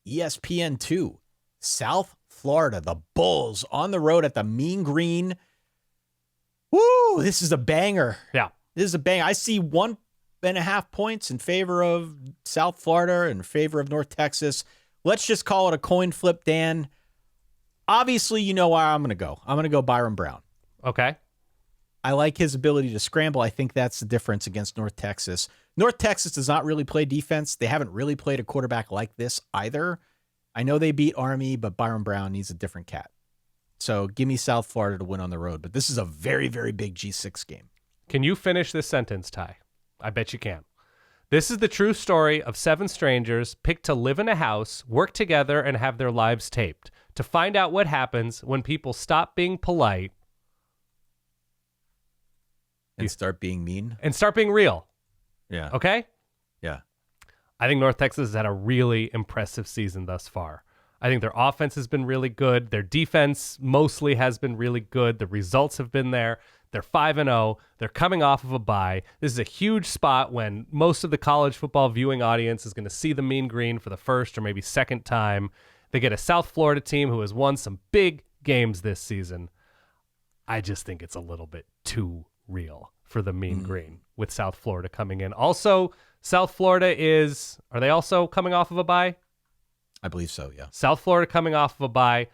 ESPN 2, South Florida, the Bulls on the road at the Mean Green. Woo, this is a banger. Yeah. This is a bang. I see 1.5 points in favor of South Florida, in favor of North Texas. Let's just call it a coin flip, Dan. Obviously, you know where I'm going to go. I'm going to go Byron Brown. Okay. I like his ability to scramble. I think that's the difference against North Texas. North Texas does not really play defense. They haven't really played a quarterback like this either. I know they beat Army, but Byron Brown needs a different cat. So give me South Florida to win on the road. But this is a very, very big G6 game. Can you finish this sentence, Ty? I bet you can. This is the true story of 7 strangers picked to live in a house, work together, and have their lives taped to find out what happens when people stop being polite and start being mean. And start being real. Yeah. Okay? Yeah. I think North Texas has had a really impressive season thus far. I think their offense has been really good. Their defense mostly has been really good. The results have been there. They're 5-0. They're coming off of a bye. This is a huge spot when most of the college football viewing audience is going to see the Mean Green for the first or maybe second time. They get a South Florida team who has won some big games this season. I just think it's a little bit too real for the Mean Green with South Florida coming in. Also, South Florida are they also coming off of a bye? I believe so, yeah. South Florida coming off of a bye.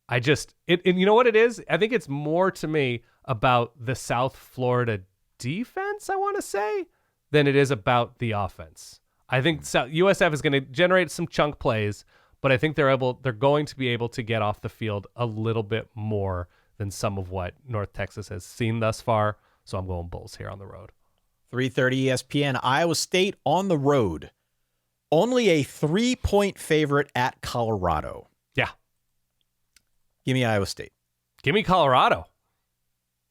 and you know what it is? I think it's more to me about the South Florida defense, I want to say, than it is about the offense. I think USF is going to generate some chunk plays, but I think they're going to be able to get off the field a little bit more than some of what North Texas has seen thus far. So I'm going Bulls here on the road. 3:30 ESPN, Iowa State on the road. Only a 3-point favorite at Colorado. Yeah. Give me Iowa State. Give me Colorado.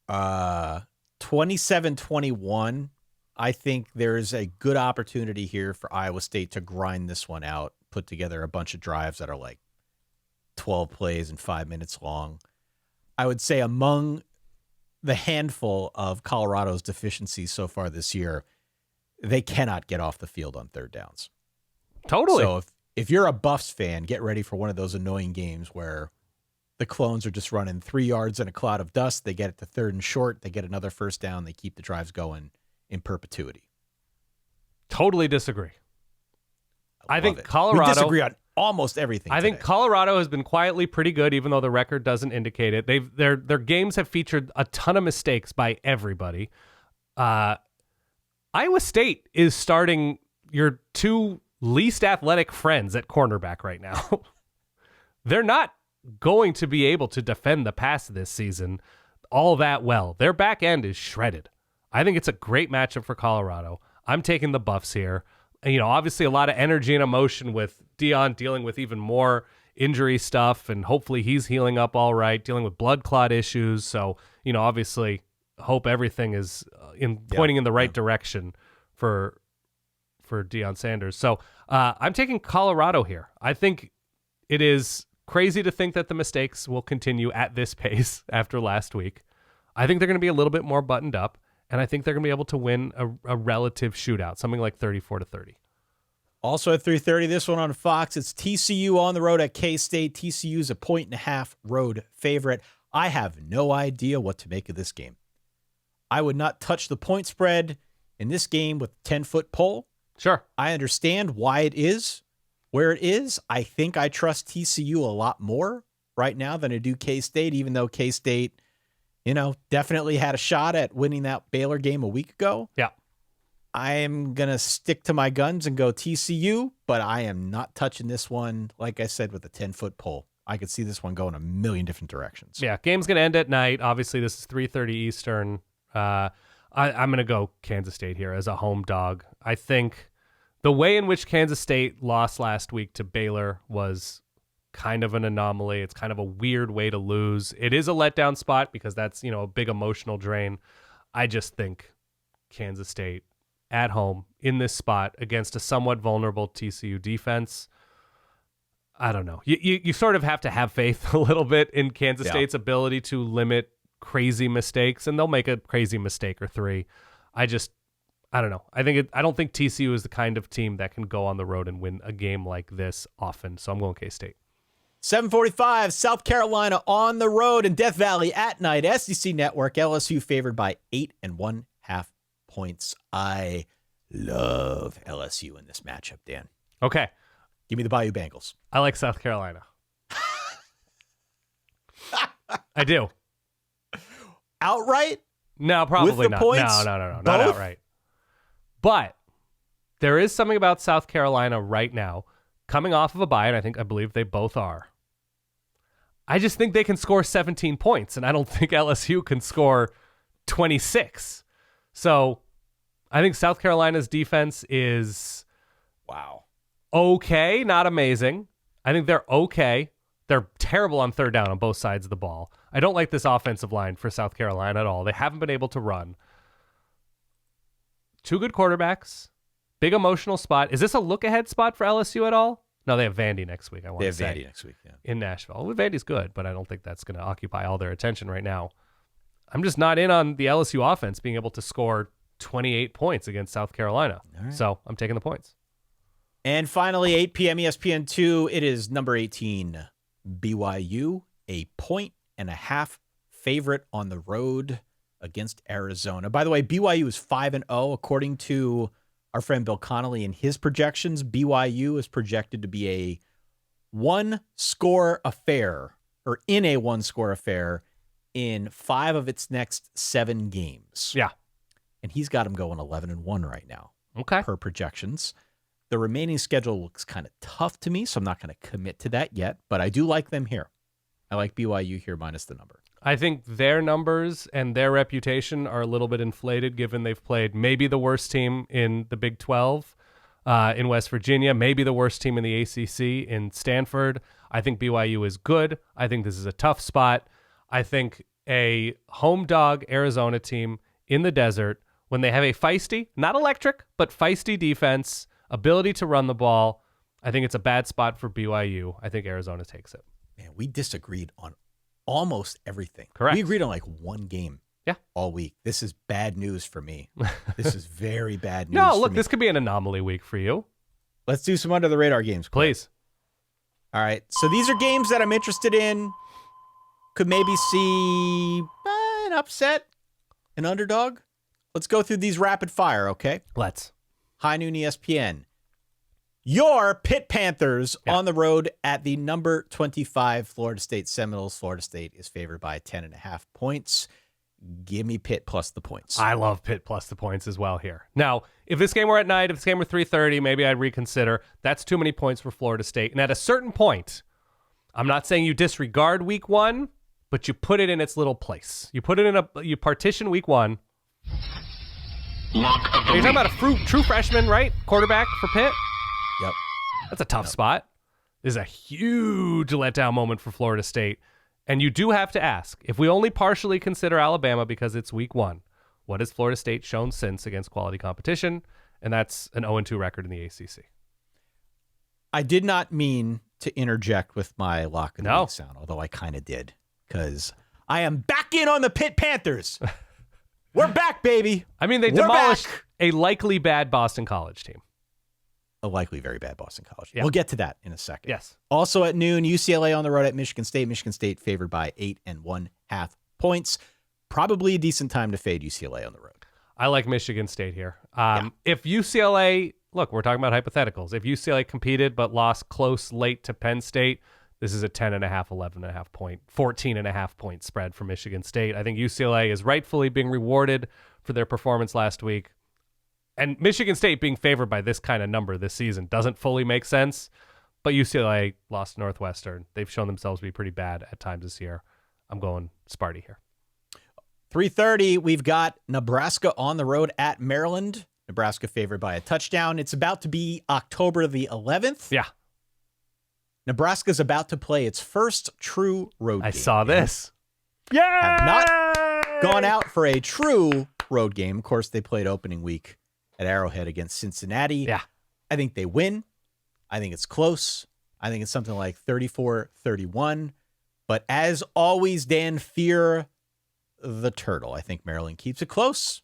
27-21. I think there's a good opportunity here for Iowa State to grind this one out, put together a bunch of drives that are like 12 plays and 5 minutes long. I would say among the handful of Colorado's deficiencies so far this year, they cannot get off the field on third downs. Totally. So if you're a Buffs fan, get ready for one of those annoying games where the Clones are just running 3 yards in a cloud of dust. They get it to third and short. They get another first down. They keep the drives going in perpetuity. Totally disagree. I think it. Colorado... We disagree on almost everything I think Colorado has been quietly pretty good, even though the record doesn't indicate it. Their games have featured a ton of mistakes by everybody. Iowa State is starting your two least athletic friends at cornerback right now. They're not going to be able to defend the pass this season all that well. Their back end is shredded. I think it's a great matchup for Colorado. I'm taking the Buffs here. And, obviously a lot of energy and emotion with Deion dealing with even more injury stuff, and hopefully he's healing up all right, dealing with blood clot issues. So, obviously hope everything is pointing in the right direction for Deion Sanders. So I'm taking Colorado here. I think it is crazy to think that the mistakes will continue at this pace after last week. I think they're going to be a little bit more buttoned up, and I think they're going to be able to win a relative shootout, something like 34-30. Also at 3:30, this one on Fox, it's TCU on the road at K-State. TCU's a 1.5 road favorite. I have no idea what to make of this game. I would not touch the point spread in this game with a 10-foot pole. Sure. I understand why it is where it is. I think I trust TCU a lot more right now than I do K-State, even though K-State, definitely had a shot at winning that Baylor game a week ago. Yeah. I am going to stick to my guns and go TCU, but I am not touching this one, like I said, with a 10-foot pole. I could see this one going a million different directions. Yeah, game's going to end at night. Obviously, this is 3:30 Eastern. I'm going to go Kansas State here as a home dog. I think the way in which Kansas State lost last week to Baylor was kind of an anomaly. It's kind of a weird way to lose. It is a letdown spot because that's, a big emotional drain. I just think Kansas State at home in this spot against a somewhat vulnerable TCU defense. I don't know. You sort of have to have faith a little bit in Kansas State's ability to limit crazy mistakes, and they'll make a crazy mistake or three. I don't know. I don't think TCU is the kind of team that can go on the road and win a game like this often. So I'm going K-State. 7:45, South Carolina on the road in Death Valley at night. SEC Network, LSU favored by 8.5 points. I love LSU in this matchup, Dan. Okay. Give me the Bayou Bengals. I like South Carolina. I do. Outright? No, probably With the not. points? No, not Both? outright. But there is something about South Carolina right now, coming off of a bye, and I believe they both are. I just think they can score 17 points, and I don't think LSU can score 26. So I think South Carolina's defense is okay, not amazing. I think they're okay. They're terrible on third down on both sides of the ball. I don't like this offensive line for South Carolina at all. They haven't been able to run. Two good quarterbacks. Big emotional spot. Is this a look-ahead spot for LSU at all? No, they have Vandy next week, They have Vandy next week, in Nashville. Well, Vandy's good, but I don't think that's going to occupy all their attention right now. I'm just not in on the LSU offense being able to score 28 points against South Carolina. Right. So I'm taking the points. And finally, 8 p.m. ESPN2, it is number 18, BYU, a 1.5 favorite on the road against Arizona. By the way, BYU is 5-0. According to our friend Bill Connolly and his projections, BYU is projected to be a one-score affair or in a one-score affair in 5 of its next 7 games. Yeah. And he's got them going 11-1 right now. Okay. Per projections. The remaining schedule looks kind of tough to me, so I'm not going to commit to that yet, but I do like them here. I like BYU here minus the number. I think their numbers and their reputation are a little bit inflated given they've played maybe the worst team in the Big 12 in West Virginia, maybe the worst team in the ACC in Stanford. I think BYU is good. I think this is a tough spot. I think a home dog Arizona team in the desert, when they have a feisty, not electric, but feisty defense, ability to run the ball, I think it's a bad spot for BYU. I think Arizona takes it. Man, we disagreed on almost everything. Correct. We agreed on like one game all week. This is bad news for me. This is very bad news No, look, for me. this could be an anomaly week for you. Let's do some under-the-radar games. Please. All right. So these are games that I'm interested in. Could maybe see an upset, an underdog. Let's go through these rapid fire, okay? Let's. High noon ESPN. Your Pitt Panthers on the road at the number 25 Florida State Seminoles. Florida State is favored by 10.5 points. Give me Pitt plus the points. I love Pitt plus the points as well here. Now, if this game were at night, if this game were 3:30, maybe I'd reconsider. That's too many points for Florida State. And at a certain point, I'm not saying you disregard week 1, but you put it in its little place. You put it in you partition week 1. Lock of the You're week. talking about a true freshman, right? Quarterback for Pitt? Yep. That's a tough spot. This is a huge letdown moment for Florida State. And you do have to ask, if we only partially consider Alabama because it's week 1, what has Florida State shown since against quality competition? And that's an 0-2 record in the ACC. I did not mean to interject with my lock of the week sound, although I kind of did, because I am back in on the Pitt Panthers. We're back, baby. I mean, they demolished a likely bad Boston College team. A likely very bad Boston College. Yeah. We'll get to that in a second. Yes. Also at noon, UCLA on the road at Michigan State. Michigan State favored by 8.5 points. Probably a decent time to fade UCLA on the road. I like Michigan State here. If UCLA, look, we're talking about hypotheticals. If UCLA competed but lost close late to Penn State, this is a 10.5, 11.5 point, 14.5 point spread for Michigan State. I think UCLA is rightfully being rewarded for their performance last week. And Michigan State being favored by this kind of number this season doesn't fully make sense, but UCLA lost to Northwestern. They've shown themselves to be pretty bad at times this year. I'm going Sparty here. 3:30, we've got Nebraska on the road at Maryland. Nebraska favored by a touchdown. It's about to be October the 11th. Yeah. Nebraska's about to play its first true road game. I saw this. Yeah. Have not gone out for a true road game. Of course, they played opening week at Arrowhead against Cincinnati. Yeah. I think they win. I think it's close. I think it's something like 34-31. But as always, Dan, fear the turtle. I think Maryland keeps it close.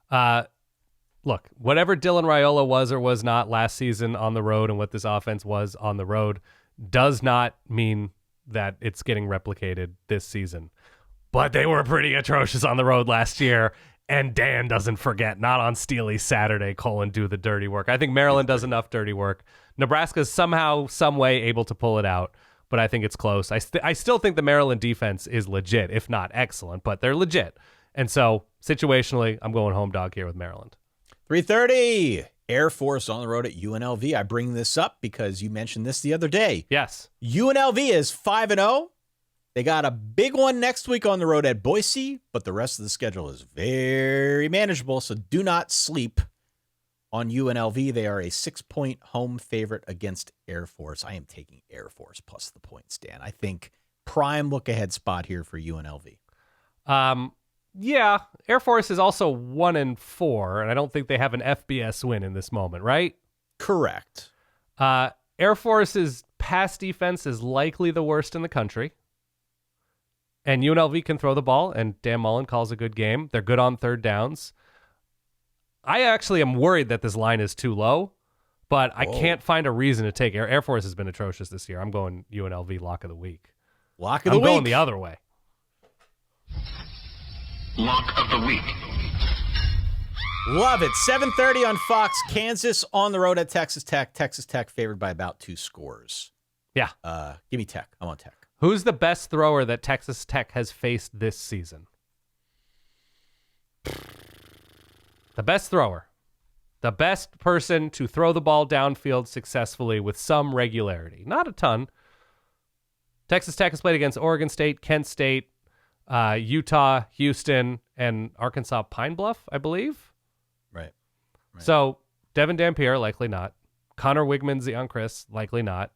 Look, whatever Dylan Raiola was or was not last season on the road and what this offense was on the road does not mean that it's getting replicated this season. But they were pretty atrocious on the road last year. And Dan doesn't forget, not on steeliest Saturday, do the dirty work. I think Maryland does enough dirty work. Nebraska's somehow, some way able to pull it out, but I think it's close. I still think the Maryland defense is legit, if not excellent, but they're legit. And so, situationally, I'm going home dog here with Maryland. 3:30, Air Force on the road at UNLV. I bring this up because you mentioned this the other day. Yes. UNLV is 5-0. They got a big one next week on the road at Boise, but the rest of the schedule is very manageable, so do not sleep on UNLV. They are a 6-point home favorite against Air Force. I am taking Air Force plus the points, Dan. I think prime look-ahead spot here for UNLV. Yeah, Air Force is also 1-4, and I don't think they have an FBS win in this moment, right? Correct. Air Force's pass defense is likely the worst in the country. And UNLV can throw the ball, and Dan Mullen calls a good game. They're good on third downs. I actually am worried that this line is too low, but I can't find a reason to take Air Force has been atrocious this year. I'm going UNLV lock of the week. Lock of the week. I'm going the other way. Lock of the week. Love it. 7:30 on Fox. Kansas on the road at Texas Tech. Texas Tech favored by about 2 scores. Yeah. Give me Tech. I'm on Tech. Who's the best thrower that Texas Tech has faced this season? The best thrower. The best person to throw the ball downfield successfully with some regularity. Not a ton. Texas Tech has played against Oregon State, Kent State, Utah, Houston, and Arkansas Pine Bluff, I believe. Right. So Devin Dampier, likely not. Connor Wigman, Zion Chris, likely not.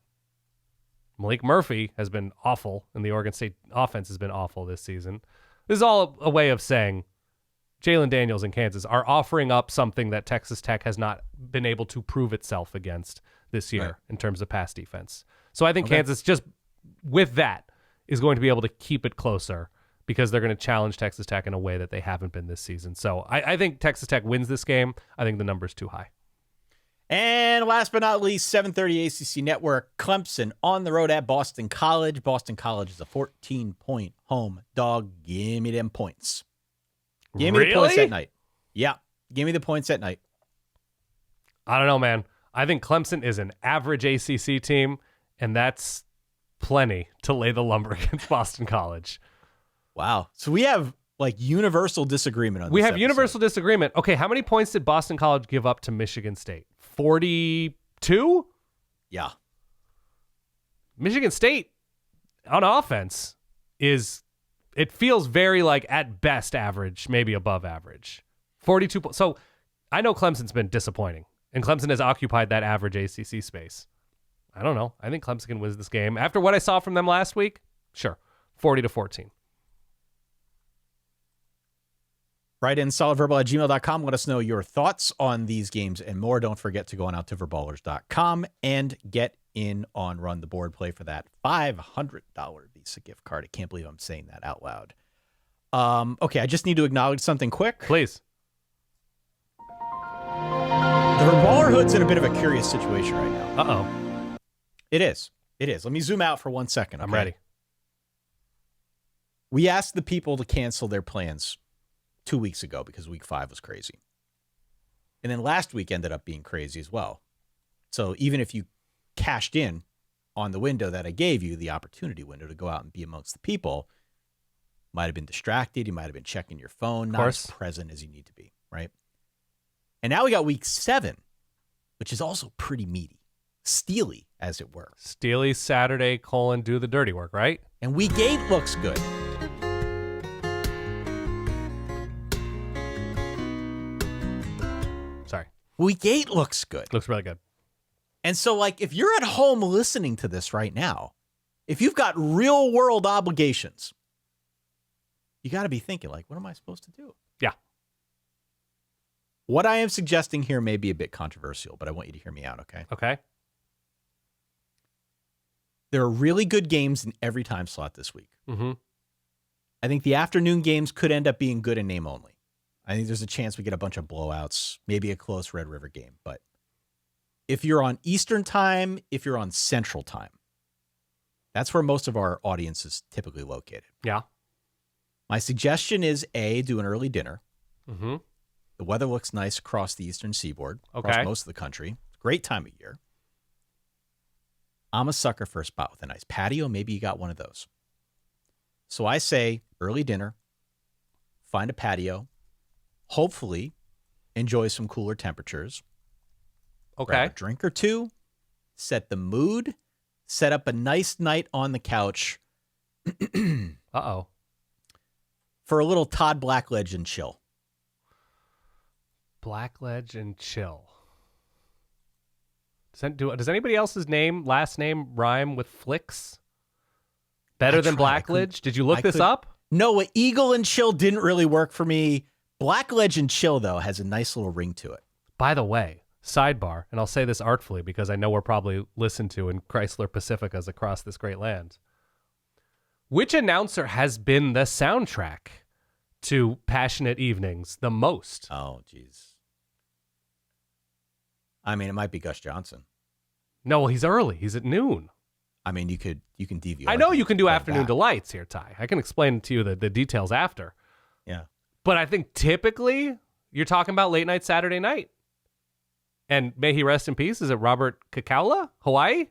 Malik Murphy has been awful, and the Oregon State offense has been awful this season. This is all a way of saying Jalen Daniels in Kansas are offering up something that Texas Tech has not been able to prove itself against this year in terms of pass defense. So I think Kansas, just with that, is going to be able to keep it closer because they're going to challenge Texas Tech in a way that they haven't been this season. So I think Texas Tech wins this game. I think the number's too high. And last but not least, 7:30 ACC Network, Clemson on the road at Boston College. Boston College is a 14-point home dog. Give me them points. Give me the points at night. Yeah, give me the points at night. I don't know, man. I think Clemson is an average ACC team, and that's plenty to lay the lumber against Boston College. Wow. So we have like universal disagreement on this. We have episode. universal disagreement. Okay, how many points did Boston College give up to Michigan State? 42? Yeah. Michigan State on offense it feels very like at best average, maybe above average. 42. So I know Clemson's been disappointing, and Clemson has occupied that average ACC space. I don't know. I think Clemson can win this game. After what I saw from them last week, sure, 40-14. Write in solidverbal@gmail.com. Let us know your thoughts on these games and more. Don't forget to go on out to verballers.com and get in on Run the Board. Play for that $500 Visa gift card. I can't believe I'm saying that out loud. Okay, I just need to acknowledge something quick. Please. The Verballer Hood's in a bit of a curious situation right now. Uh-oh. It is. Let me zoom out for 1 second. I'm ready. We asked the people to cancel their plans 2 weeks ago because week 5 was crazy. And then last week ended up being crazy as well. So even if you cashed in on the window that I gave you, the opportunity window to go out and be amongst the people, might have been distracted. You might have been checking your phone, not as present as you need to be, right? And now we got week 7, which is also pretty meaty. Steely, as it were. Steely Saturday, do the dirty work, right? And week 8 looks good. Sorry. Week 8 looks good. Looks really good. And so, like, if you're at home listening to this right now, if you've got real world obligations, you got to be thinking, like, what am I supposed to do? Yeah. What I am suggesting here may be a bit controversial, but I want you to hear me out, okay? Okay. There are really good games in every time slot this week. Mm-hmm. I think the afternoon games could end up being good in name only. I think there's a chance we get a bunch of blowouts, maybe a close Red River game. But if you're on Eastern time, if you're on Central time, that's where most of our audience is typically located. Yeah. My suggestion is, A, do an early dinner. Mm-hmm. The weather looks nice across the Eastern Seaboard, okay, across most of the country. It's a great time of year. I'm a sucker for a spot with a nice patio. Maybe you got one of those. So I say early dinner, find a patio, hopefully enjoy some cooler temperatures. Okay. Grab a drink or two, set the mood, set up a nice night on the couch. Uh-oh. For a little Todd Blackledge and chill. Blackledge and chill. Does anybody else's last name rhyme with Flicks? Better than Blackledge? Did you look this up? No, Eagle and chill didn't really work for me. Blackledge and chill, though, has a nice little ring to it. By the way, sidebar, and I'll say this artfully because I know we're probably listened to in Chrysler Pacificas across this great land. Which announcer has been the soundtrack to Passionate Evenings the most? Oh, geez. I mean, it might be Gus Johnson. No, he's early. He's at noon. I mean, you can DVR. I know you can do afternoon delights here, Ty. I can explain to you the details after. Yeah. But I think typically you're talking about late night Saturday night. And may he rest in peace. Is it Robert Kakaula, Hawaii?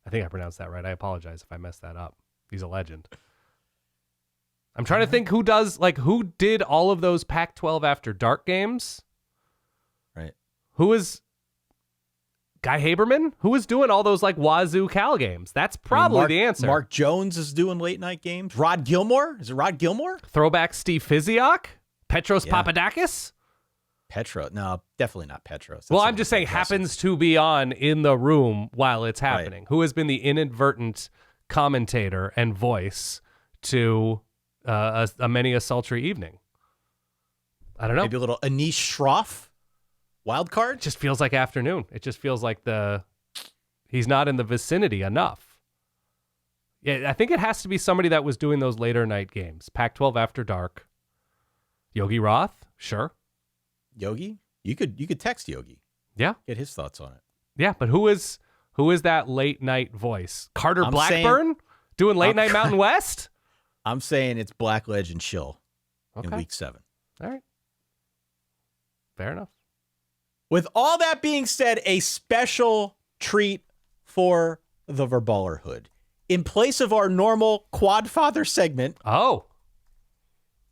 I think I pronounced that right. I apologize if I messed that up. He's a legend. I'm trying to think who did all of those Pac-12 After Dark games. Right. Who is Guy Haberman? Who was doing all those like Wazoo Cal games? That's probably the answer. Mark Jones is doing late night games. Rod Gilmore? Is it Rod Gilmore? Throwback Steve Physiok? Petros Papadakis? No, definitely not Petros. Well, I'm just saying happens to be on in the room while it's happening. Right. Who has been the inadvertent commentator and voice to a many a sultry evening? I don't know. Maybe a little Anish Shroff? Wild card? It just feels like afternoon. It just feels like he's not in the vicinity enough. Yeah, I think it has to be somebody that was doing those later night games. Pac-12 After Dark. Yogi Roth? Sure. Yogi? You could text Yogi. Yeah. Get his thoughts on it. Yeah, but who is that late night voice? Carter Blackburn doing late night Mountain West? I'm saying it's Blackledge and Schill in week 7. All right. Fair enough. With all that being said, a special treat for the Verballerhood. In place of our normal Quadfather segment,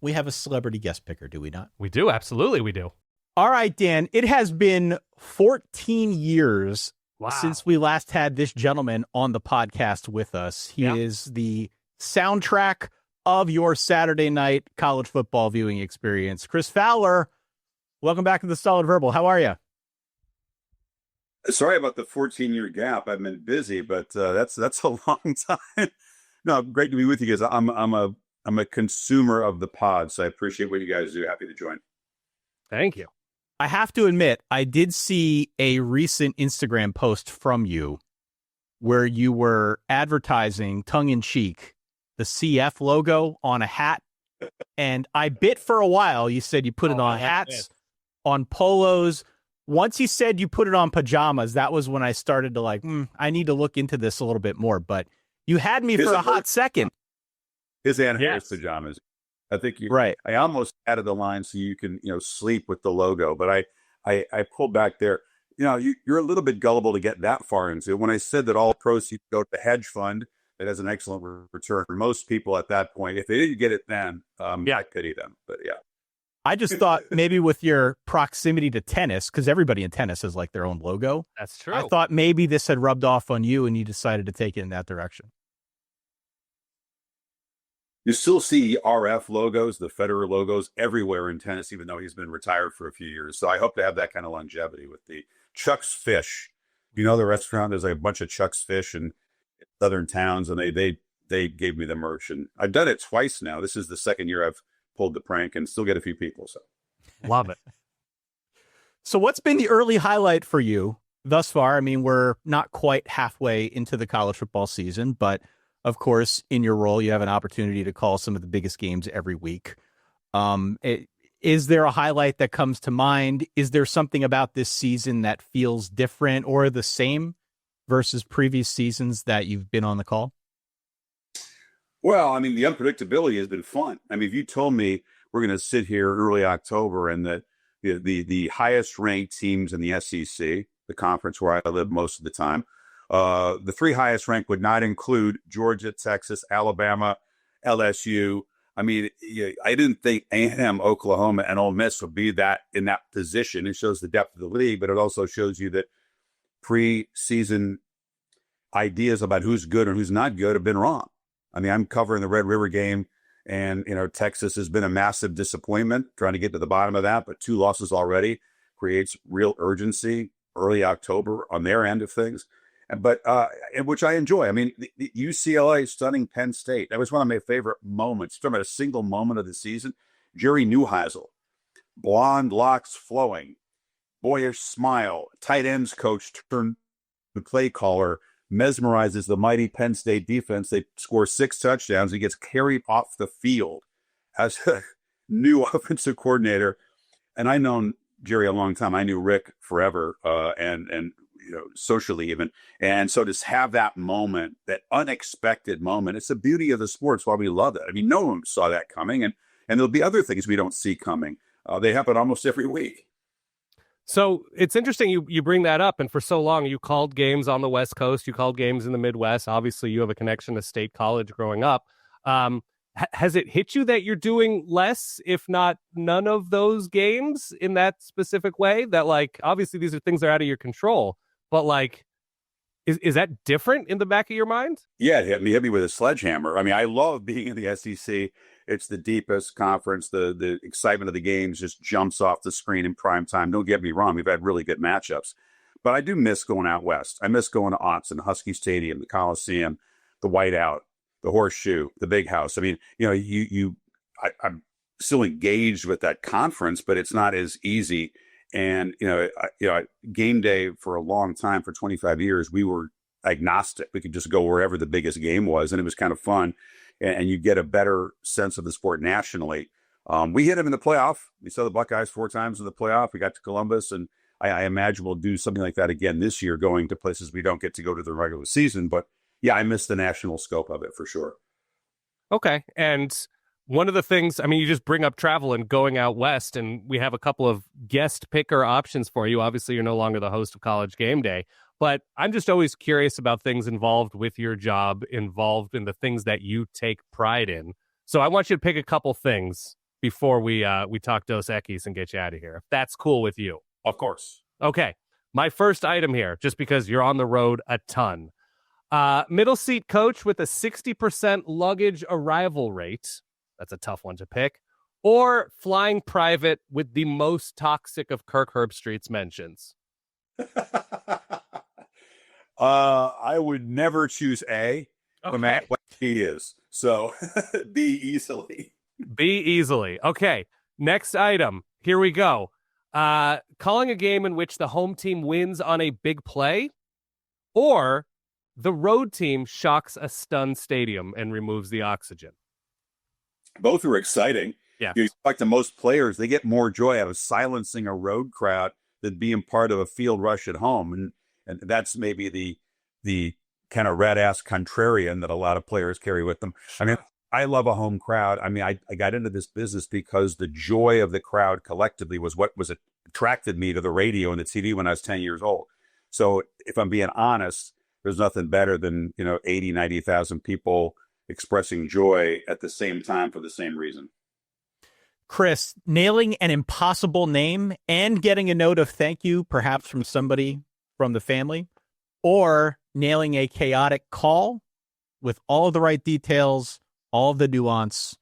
we have a celebrity guest picker, do we not? We do. Absolutely, we do. All right, Dan, it has been 14 years since we last had this gentleman on the podcast with us. He is the soundtrack of your Saturday night college football viewing experience. Chris Fowler, welcome back to the Solid Verbal. How are you? Sorry about the 14-year gap. I've been busy, but that's a long time. No, great to be with you guys. I'm a consumer of the pod, so I appreciate what you guys do. Happy to join. Thank you. I have to admit, I did see a recent Instagram post from you where you were advertising tongue-in-cheek the CF logo on a hat. And I bit for a while. You said you put it on hats, on polos. Once you said you put it on pajamas, that was when I started to I need to look into this a little bit more. But you had me for a hot second. His Aunt Harris pajamas. I think you're right. I almost added the line so you can, sleep with the logo, but I pulled back there. You're a little bit gullible to get that far into it. When I said that all proceeds go to the hedge fund that has an excellent return, most people at that point, if they didn't get it then, I pity them. But yeah. I just thought maybe with your proximity to tennis, because everybody in tennis has like their own logo. That's true. I thought maybe this had rubbed off on you and you decided to take it in that direction. You still see RF logos, the Federer logos everywhere in tennis, even though he's been retired for a few years. So I hope to have that kind of longevity with the Chuck's Fish. The restaurant, there's a bunch of Chuck's Fish in southern towns, and they gave me the merch. And I've done it twice now. This is the second year I've pulled the prank and still get a few people. So love it. So what's been the early highlight for you thus far? I mean, we're not quite halfway into the college football season, but of course, in your role, you have an opportunity to call some of the biggest games every week. Is there a highlight that comes to mind? Is there something about this season that feels different or the same versus previous seasons that you've been on the call? Well, I mean, the unpredictability has been fun. I mean, if you told me we're going to sit here early October and that the highest ranked teams in the SEC, the conference where I live most of the time, the 3 highest ranked would not include Georgia, Texas, Alabama, LSU. I mean, I didn't think A&M, Oklahoma, and Ole Miss would be in that position. It shows the depth of the league, but it also shows you that preseason ideas about who's good and who's not good have been wrong. I mean, I'm covering the Red River game, and Texas has been a massive disappointment, trying to get to the bottom of that, but 2 losses already creates real urgency early October on their end of things. But which I enjoy. I mean, the UCLA stunning Penn State. That was one of my favorite moments. Talking about a single moment of the season. Jerry Neuheisel, blonde locks flowing, boyish smile, tight ends coach turned the play caller, mesmerizes the mighty Penn State defense. They score 6 touchdowns. He gets carried off the field as a new offensive coordinator. And I've known Jerry a long time. I knew Rick forever, and socially even. And so to have that moment, that unexpected moment, it's the beauty of the sport. It's why we love it. I mean, no one saw that coming. And there'll be other things we don't see coming. They happen almost every week. So it's interesting you bring that up. And for so long, you called games on the West Coast. You called games in the Midwest. Obviously, you have a connection to State College growing up. Has it hit you that you're doing less, if not none of those games in that specific way? That, like, obviously these are things that are out of your control, but like, is that different in the back of your mind? Yeah, it hit me with a sledgehammer. I mean, I love being in the SEC. It's the deepest conference. The excitement of the games just jumps off the screen in prime time. Don't get me wrong. We've had really good matchups. But I do miss going out west. I miss going to Autzen, Husky Stadium, the Coliseum, the Whiteout, the Horseshoe, the Big House. I mean, I'm still engaged with that conference, but it's not as easy. And, game day for a long time, for 25 years, we were agnostic. We could just go wherever the biggest game was, and it was kind of fun. And you get a better sense of the sport nationally. We hit them in the playoff. We saw the Buckeyes 4 times in the playoff. We got to Columbus, and I imagine we'll do something like that again this year, going to places we don't get to go to the regular season. But yeah, I miss the national scope of it for sure. Okay. And one of the things, I mean, you just bring up travel and going out west, and we have a couple of guest picker options for you. Obviously, you're no longer the host of College Game Day, but I'm just always curious about things involved with your job, involved in the things that you take pride in. So I want you to pick a couple things before we talk Dos Equis and get you out of here, if that's cool with you. Of course. Okay. My first item here, just because you're on the road a ton. Middle seat coach with a 60% luggage arrival rate. That's a tough one to pick. Or flying private with the most toxic of Kirk Herbstreit's mentions. I would never choose A, no matter what he is. So B easily. B easily. Okay. Next item. Here we go. Calling a game in which the home team wins on a big play, or the road team shocks a stunned stadium and removes the oxygen. Both are exciting. Yeah. You talk to most players, they get more joy out of silencing a road crowd than being part of a field rush at home. And that's maybe the kind of red ass contrarian that a lot of players carry with them. I mean, I love a home crowd. I mean, I got into this business because the joy of the crowd collectively was what attracted me to the radio and the TV when I was 10 years old. So if I'm being honest, there's nothing better than, 80, 90,000 people expressing joy at the same time for the same reason. Chris, nailing an impossible name and getting a note of thank you, perhaps from somebody from the family, or nailing a chaotic call with all of the right details, all of the nuance,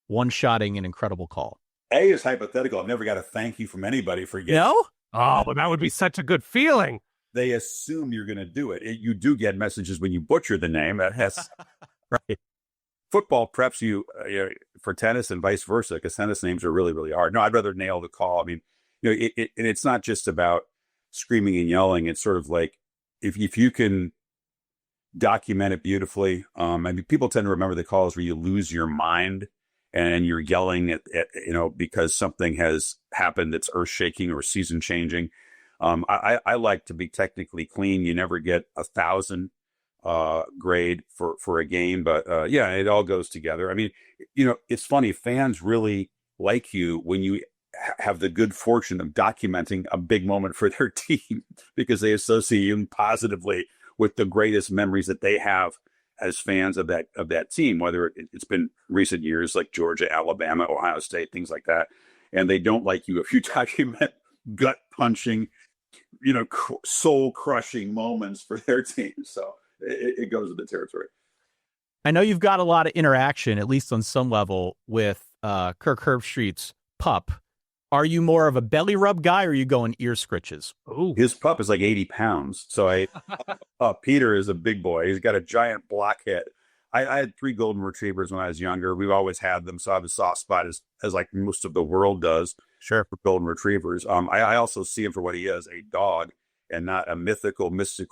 one-shotting an incredible call. A is hypothetical. I've never got a thank you from anybody for getting. No? Oh, but that would be such a good feeling. They assume you're going to do it. You do get messages when you butcher the name. That has right. Football preps you for tennis and vice versa, because tennis names are really, really hard. No, I'd rather nail the call. I mean, and it's not just about screaming and yelling. It's sort of like if you can document it beautifully. I mean, people tend to remember the calls where you lose your mind and you're yelling at because something has happened that's earth shaking or season changing. I like to be technically clean. You never get 1,000 grade for a game, but yeah, it all goes together. I mean, it's funny. Fans really like you when you have the good fortune of documenting a big moment for their team, because they associate you positively with the greatest memories that they have as fans of that team, whether it's been recent years like Georgia, Alabama, Ohio State, things like that. And they don't like you if you document gut punching, soul crushing moments for their team. So it goes with the territory. I know you've got a lot of interaction, at least on some level, with Kirk Herbstreit's pup. Are you more of a belly rub guy, or are you going ear scritches? Ooh. His pup is like 80 pounds. So Peter is a big boy. He's got a giant blockhead. I had 3 golden retrievers when I was younger. We've always had them. So I have a soft spot as like most of the world does. Sure. For golden retrievers. I also see him for what he is, a dog, and not a mystical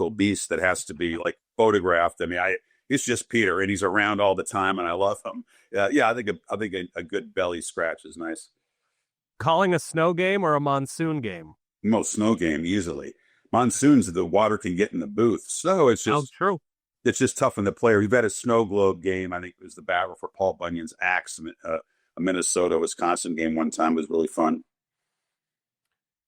beast that has to be like photographed. I mean, it's just Peter, and he's around all the time, and I love him. Yeah, I think a good belly scratch is nice. Calling a snow game or a monsoon game? Most snow game, easily. Monsoons, the water can get in the booth. Snow, it's just true. It's just tough on the player. We've had a snow globe game. I think it was the battle for Paul Bunyan's axe. A Minnesota-Wisconsin game one time was really fun.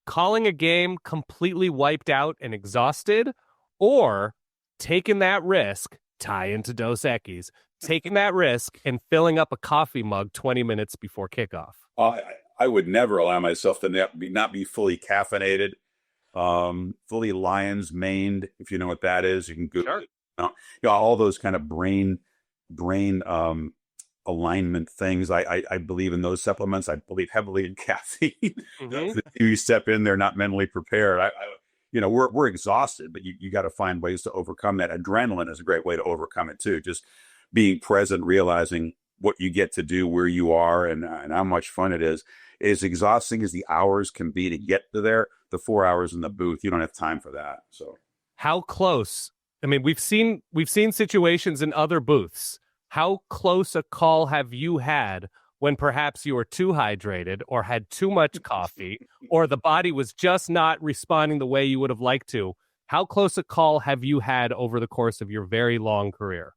calling a game completely wiped out and exhausted, or taking that risk, tie into Dos Equis, taking that risk and filling up a coffee mug 20 minutes before kickoff? I would never allow myself to not be fully caffeinated, fully lion's maned, if you know what that is. You can Google it. All those kind of brain alignment things. I believe in those supplements. I believe heavily in caffeine. If you step in there not mentally prepared, we're exhausted, but you got to find ways to overcome that. Adrenaline is a great way to overcome it too. Just being present, realizing what you get to do, where you are, and how much fun it is. As exhausting as the hours can be to get to there, the 4 hours in the booth, you don't have time for that. So, how close? I mean, we've seen situations in other booths. How close a call have you had when perhaps you were too hydrated or had too much coffee or the body was just not responding the way you would have liked to? How close a call have you had over the course of your very long career?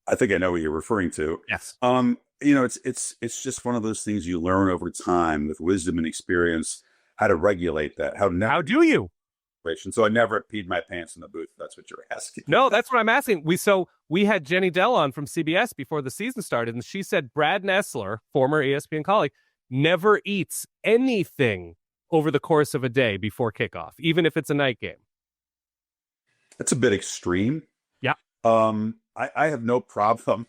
I think I know what you're referring to. Yes. It's just one of those things you learn over time with wisdom and experience, how to regulate that. How do you? So I never peed my pants in the booth. That's what you're asking. No, that's what I'm asking. We had Jenny Dell on from CBS before the season started, and she said Brad Nessler, former ESPN colleague, never eats anything over the course of a day before kickoff, even if it's a night game. That's a bit extreme. Yeah. I have no problem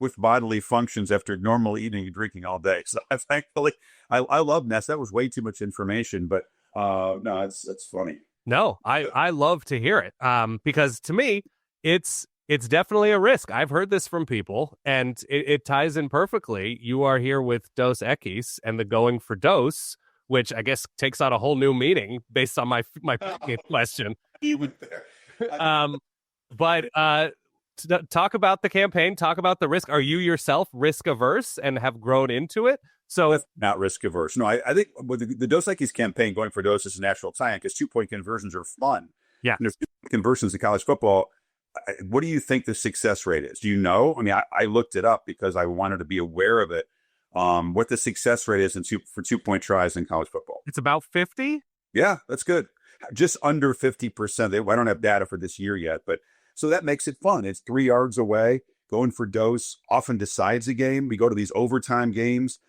with bodily functions after normal eating and drinking all day. So I love Ness. That was way too much information, but no, it's funny. No, I love to hear it. Because to me, it's definitely a risk. I've heard this from people, and it ties in perfectly. You are here with Dos Equis and the going for dose, which I guess takes on a whole new meaning based on my question. You went there. But talk about the campaign, talk about the risk. Are you yourself risk averse and have grown into it? So not risk averse. No, I think with the Dos Equis campaign, going for dose is a natural tie-in because 2-point conversions are fun. Yeah. And there's 2-point conversions in college football. What do you think the success rate is? Do you know? I mean, I looked it up because I wanted to be aware of it. What the success rate is for 2-point tries in college football? It's about 50. Yeah, that's good. Just under 50%. I don't have data for this year yet, but so that makes it fun. It's 3 yards away. Going for dose often decides a game. We go to these overtime games.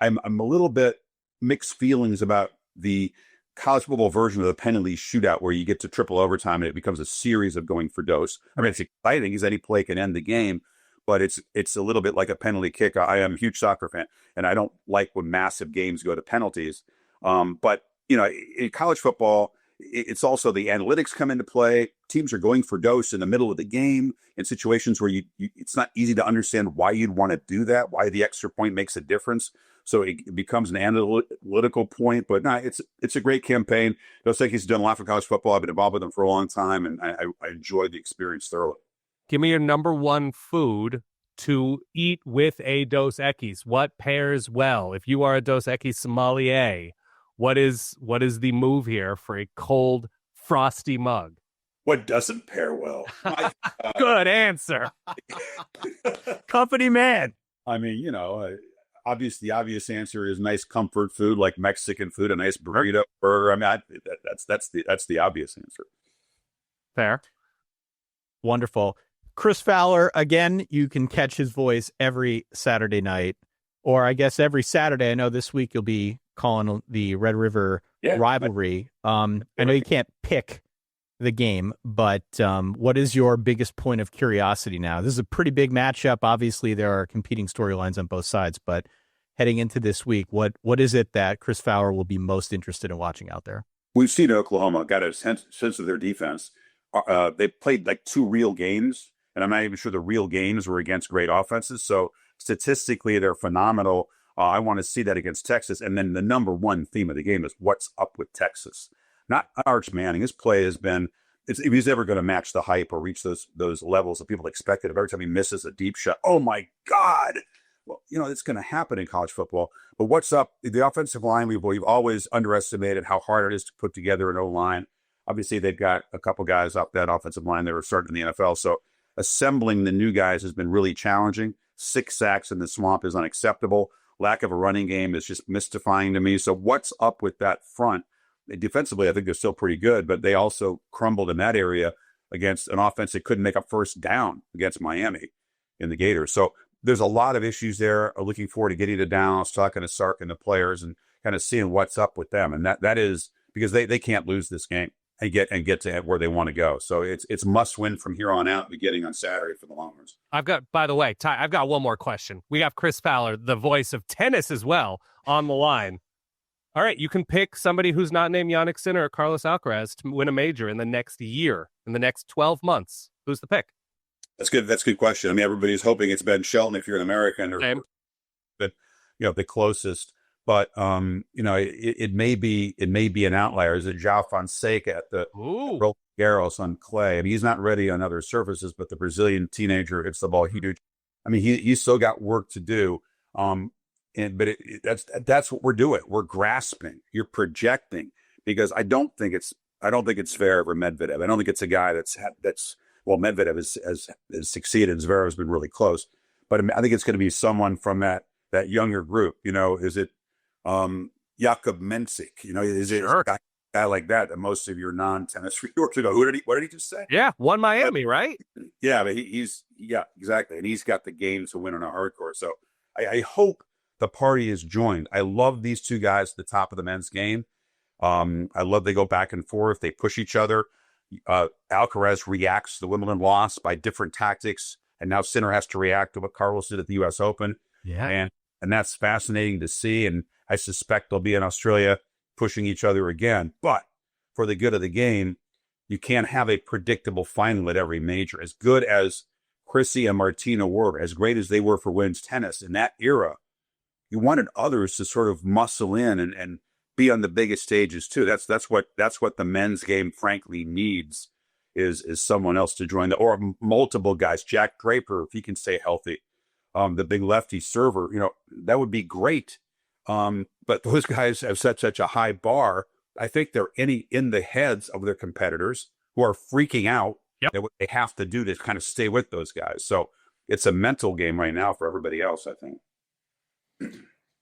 I'm a little bit mixed feelings about the college football version of the penalty shootout where you get to triple overtime and it becomes a series of going for dose. I mean, it's exciting because any play can end the game, but it's a little bit like a penalty kick. I am a huge soccer fan, and I don't like when massive games go to penalties. But in college football, it's also the analytics come into play. Teams are going for dose in the middle of the game in situations where it's not easy to understand why you'd want to do that, why the extra point makes a difference. So it becomes an analytical point. But no, it's a great campaign. Dos Equis has done a lot for college football. I've been involved with them for a long time, and I enjoyed the experience thoroughly. Give me your number one food to eat with a Dos Equis. What pairs well? If you are a Dos Equis sommelier, what is the move here for a cold, frosty mug? What doesn't pair well? Good answer. Company man. I mean, the obvious answer is nice comfort food like Mexican food, a nice burrito, burger. I mean, that's the obvious answer. Fair. Wonderful. Chris Fowler, again, you can catch his voice every Saturday night, or I guess every Saturday. I know this week you'll be calling the Red River rivalry. I know you can't pick the game, but what is your biggest point of curiosity now? This is a pretty big matchup. Obviously, there are competing storylines on both sides, but heading into this week, what is it that Chris Fowler will be most interested in watching out there? We've seen Oklahoma got a sense of their defense. They played like 2 real games, and I'm not even sure the real games were against great offenses. So statistically, they're phenomenal. I want to see that against Texas. And then the number one theme of the game is what's up with Texas. Not Arch Manning. His play has been, if he's ever going to match the hype or reach those levels that people expected, every time he misses a deep shot, oh my God. Well, it's going to happen in college football. But what's up? The offensive line, we've always underestimated how hard it is to put together an O-line. Obviously, they've got a couple guys up that offensive line that were starting in the NFL. So assembling the new guys has been really challenging. 6 sacks in the swamp is unacceptable. lack of a running game is just mystifying to me. So what's up with that front? Defensively, I think they're still pretty good, but they also crumbled in that area against an offense that couldn't make a first down against Miami in the Gators. So there's a lot of issues there. I'm looking forward to getting to Dallas, talking to Sark and the players, and kind of seeing what's up with them. And that is because they can't lose this game and get to where they want to go. So it's must win from here on out, beginning on Saturday for the Longhorns. By the way, Ty, I've got one more question. We have Chris Fowler, the voice of tennis as well, on the line. All right, you can pick somebody who's not named Yannick Sinner or Carlos Alcaraz to win a major in the next year, in the next 12 months. Who's the pick? That's good. That's a good question. I mean, everybody's hoping it's Ben Shelton if you're an American, or but the closest. But it may be an outlier. Is it João Fonseca at the Roland Garros on clay? I mean, he's not ready on other surfaces, but the Brazilian teenager hits the ball huge. I mean, he's still got work to do. That's what we're doing. We're grasping. You're projecting, because I don't think it's Zverev or Medvedev. I don't think it's a guy that's Medvedev has succeeded. Zverev has been really close, but I think it's going to be someone from that younger group. Is it Jakub Mensik? Is it a guy like that most of your non-tennis viewers go, what did he just say? Yeah, won Miami, right? Yeah, but exactly. And he's got the game to win on a hard court. So I hope the party is joined. I love these two guys at the top of the men's game. I love they go back and forth. They push each other. Alcaraz reacts to the Wimbledon loss by different tactics, and now Sinner has to react to what Carlos did at the U.S. Open. Yeah, and that's fascinating to see. And I suspect they'll be in Australia pushing each other again. But for the good of the game, you can't have a predictable final at every major. As good as Chrissy and Martina were, as great as they were for women's tennis in that era, you wanted others to sort of muscle in and be on the biggest stages too. That's what the men's game frankly needs is someone else to join or multiple guys. Jack Draper, if he can stay healthy, the big lefty server, that would be great. But those guys have set such a high bar. I think they're in the heads of their competitors who are freaking out at what they have to do to kind of stay with those guys. So it's a mental game right now for everybody else, I think.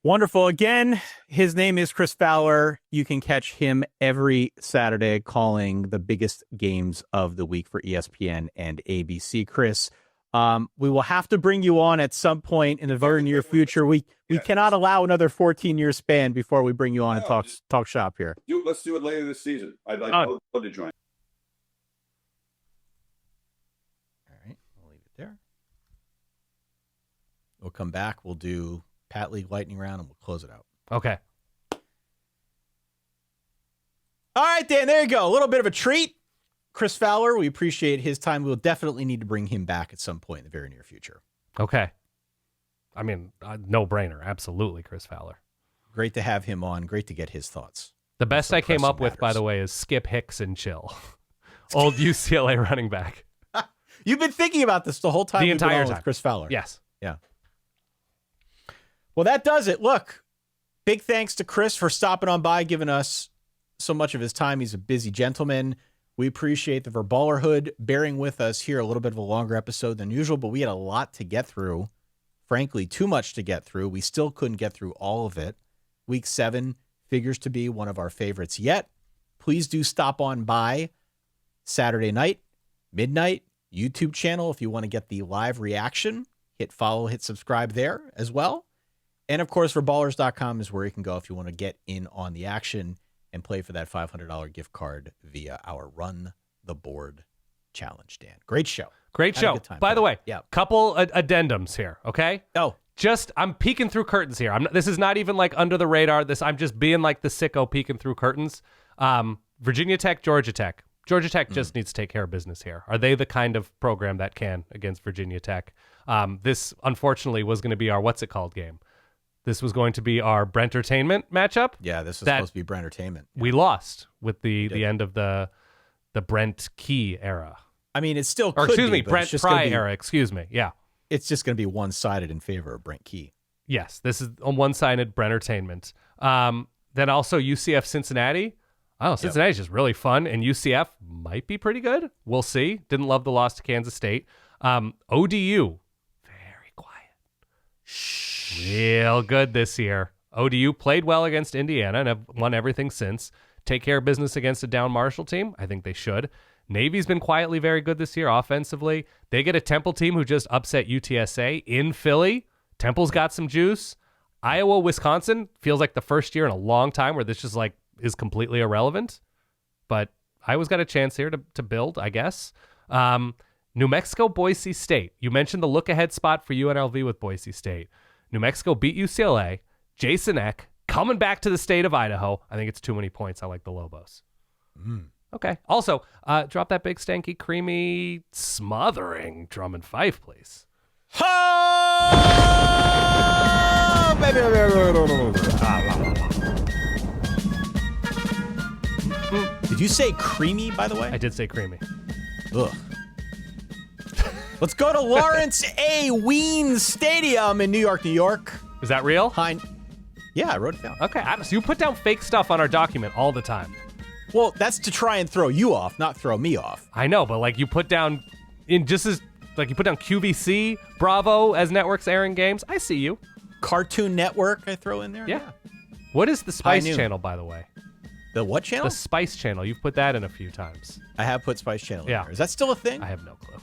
Wonderful. Again, his name is Chris Fowler. You can catch him every Saturday calling the biggest games of the week for ESPN and ABC. Chris, we will have to bring you on at some point in the very near future. We cannot allow another 14-year span before we bring you on and talk shop here. Let's do it later this season. I'd love to join. All right, I'll leave it there. We'll come back. We'll do Pat League Lightning Round, and we'll close it out. Okay. All right, Dan, there you go. A little bit of a treat. Chris Fowler, we appreciate his time. We'll definitely need to bring him back at some point in the very near future. Okay. I mean, no brainer. Absolutely, Chris Fowler. Great to have him on. Great to get his thoughts. The best I came up with, by the way, is Skip Hicks and chill. Old UCLA running back. You've been thinking about this the whole time. The entire time. With Chris Fowler. Yes. Yeah. Well, that does it. Look, big thanks to Chris for stopping on by, giving us so much of his time. He's a busy gentleman. We appreciate the Verballerhood bearing with us here. A little bit of a longer episode than usual, but we had a lot to get through. Frankly, too much to get through. We still couldn't get through all of it. Week 7 figures to be one of our favorites yet. Please do stop on by Saturday night, midnight, YouTube channel if you want to get the live reaction. Hit follow, hit subscribe there as well. And, of course, Verballers.com is where you can go if you want to get in on the action and play for that $500 gift card via our Run the Board challenge, Dan. Great show. Great show. By the way, couple addendums here, okay? Oh. I'm peeking through curtains here. This is not even like under the radar. I'm just being like the sicko peeking through curtains. Virginia Tech, Georgia Tech. Georgia Tech just needs to take care of business here. Are they the kind of program that can against Virginia Tech? This, unfortunately, was going to be our what's it called game. This was going to be our Brentertainment matchup. Yeah, this was supposed to be Brentertainment. Yeah. We lost with the end of the Brent Key era. I mean, it still could be, Brent Pry era, excuse me. Yeah. It's just going to be one-sided in favor of Brent Key. Yes, this is on one-sided Brentertainment. Then also UCF Cincinnati. Oh, Cincinnati's just really fun, and UCF might be pretty good. We'll see. Didn't love the loss to Kansas State. ODU, very quiet. Shh. real good this year. ODU played well against Indiana and have won everything since. Take care of business against a down Marshall team. I think they should. Navy's been quietly very good this year offensively. They get a Temple team who just upset UTSA in Philly. Temple's got some juice. Iowa, Wisconsin feels like the first year in a long time where this just like is completely irrelevant. But Iowa's got a chance here to build, I guess. New Mexico, Boise State. You mentioned the look-ahead spot for UNLV with Boise State. New Mexico beat UCLA. Jason Eck coming back to the state of Idaho. I think it's too many points. I like the Lobos. Okay. Also, drop that big, stanky, creamy, smothering drum and fife, please. Oh, baby. Did you say creamy, by the way? I did say creamy. Ugh. Let's go to Lawrence A. Ween Stadium in New York, New York. Is that real? Yeah, I wrote it down. Okay. So you put down fake stuff on our document all the time. Well, that's to try and throw you off, not throw me off. I know, but like you put down you put down QVC, Bravo as networks airing games. I see you. Cartoon Network, I throw in there. Yeah. What is the Spice Channel, by the way? The what channel? The Spice Channel. You've put that in a few times. I have put Spice Channel in Yeah. there. Is that still a thing? I have no clue.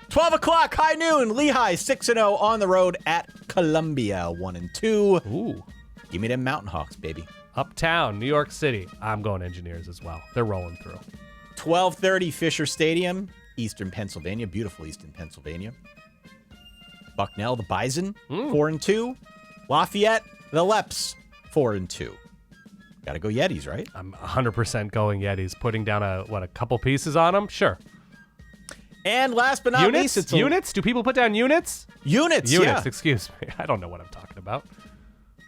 12 o'clock, high noon. Lehigh 6-0 on the road at Columbia 1-2. Ooh. Give me them Mountain Hawks, baby. Uptown, New York City. I'm going Engineers as well. They're rolling through. 12:30 Fisher Stadium, Eastern Pennsylvania. Beautiful Eastern Pennsylvania. Bucknell, the Bison, 4-2. Lafayette, the Leps, 4-2. Got to go Yetis, right? I'm 100% going Yetis. Putting down a couple pieces on them? Sure. And last but not Units? least, Units? Do people put down units? Units, Units, yeah. excuse me. I don't know what I'm talking about.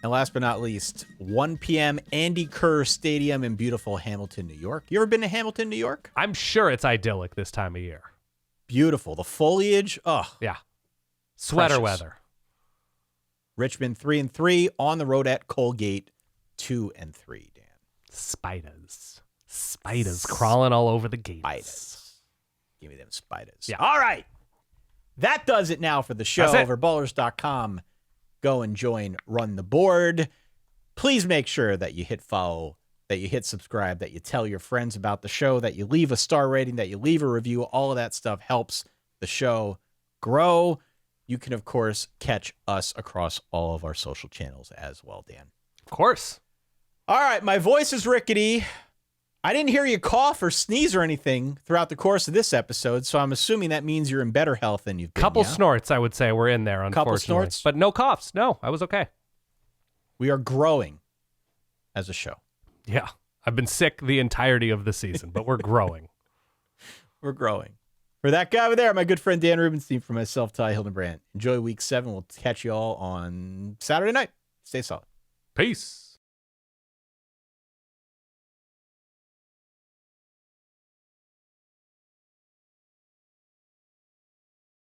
And last but not least, 1 p.m. Andy Kerr Stadium in beautiful Hamilton, New York. You ever been to Hamilton, New York? I'm sure it's idyllic this time of year. Beautiful. The foliage, Yeah. Sweater Precious. weather. Richmond 3-3 on the road at Colgate 2-3, Dan. Spiders crawling all over the gates. Spiders. Give me them spiders. Yeah. All right. That does it now for the show. That's it. Over ballers.com. Go and join Run the Board. Please make sure that you hit follow, that you hit subscribe, that you tell your friends about the show, that you leave a star rating, that you leave a review. All of that stuff helps the show grow. You can, of course, catch us across all of our social channels as well, Dan. Of course. All right, my voice is rickety. I didn't hear you cough or sneeze or anything throughout the course of this episode, so I'm assuming that means you're in better health than you've been. Couple yeah? snorts, I would say, were in there, unfortunately. Couple snorts? But no coughs. No, I was okay. We are growing as a show. Yeah. I've been sick the entirety of the season, but we're growing. We're growing. For that guy over there, my good friend Dan Rubenstein, for myself, Ty Hildenbrand. Enjoy week 7. We'll catch you all on Saturday night. Stay solid. Peace.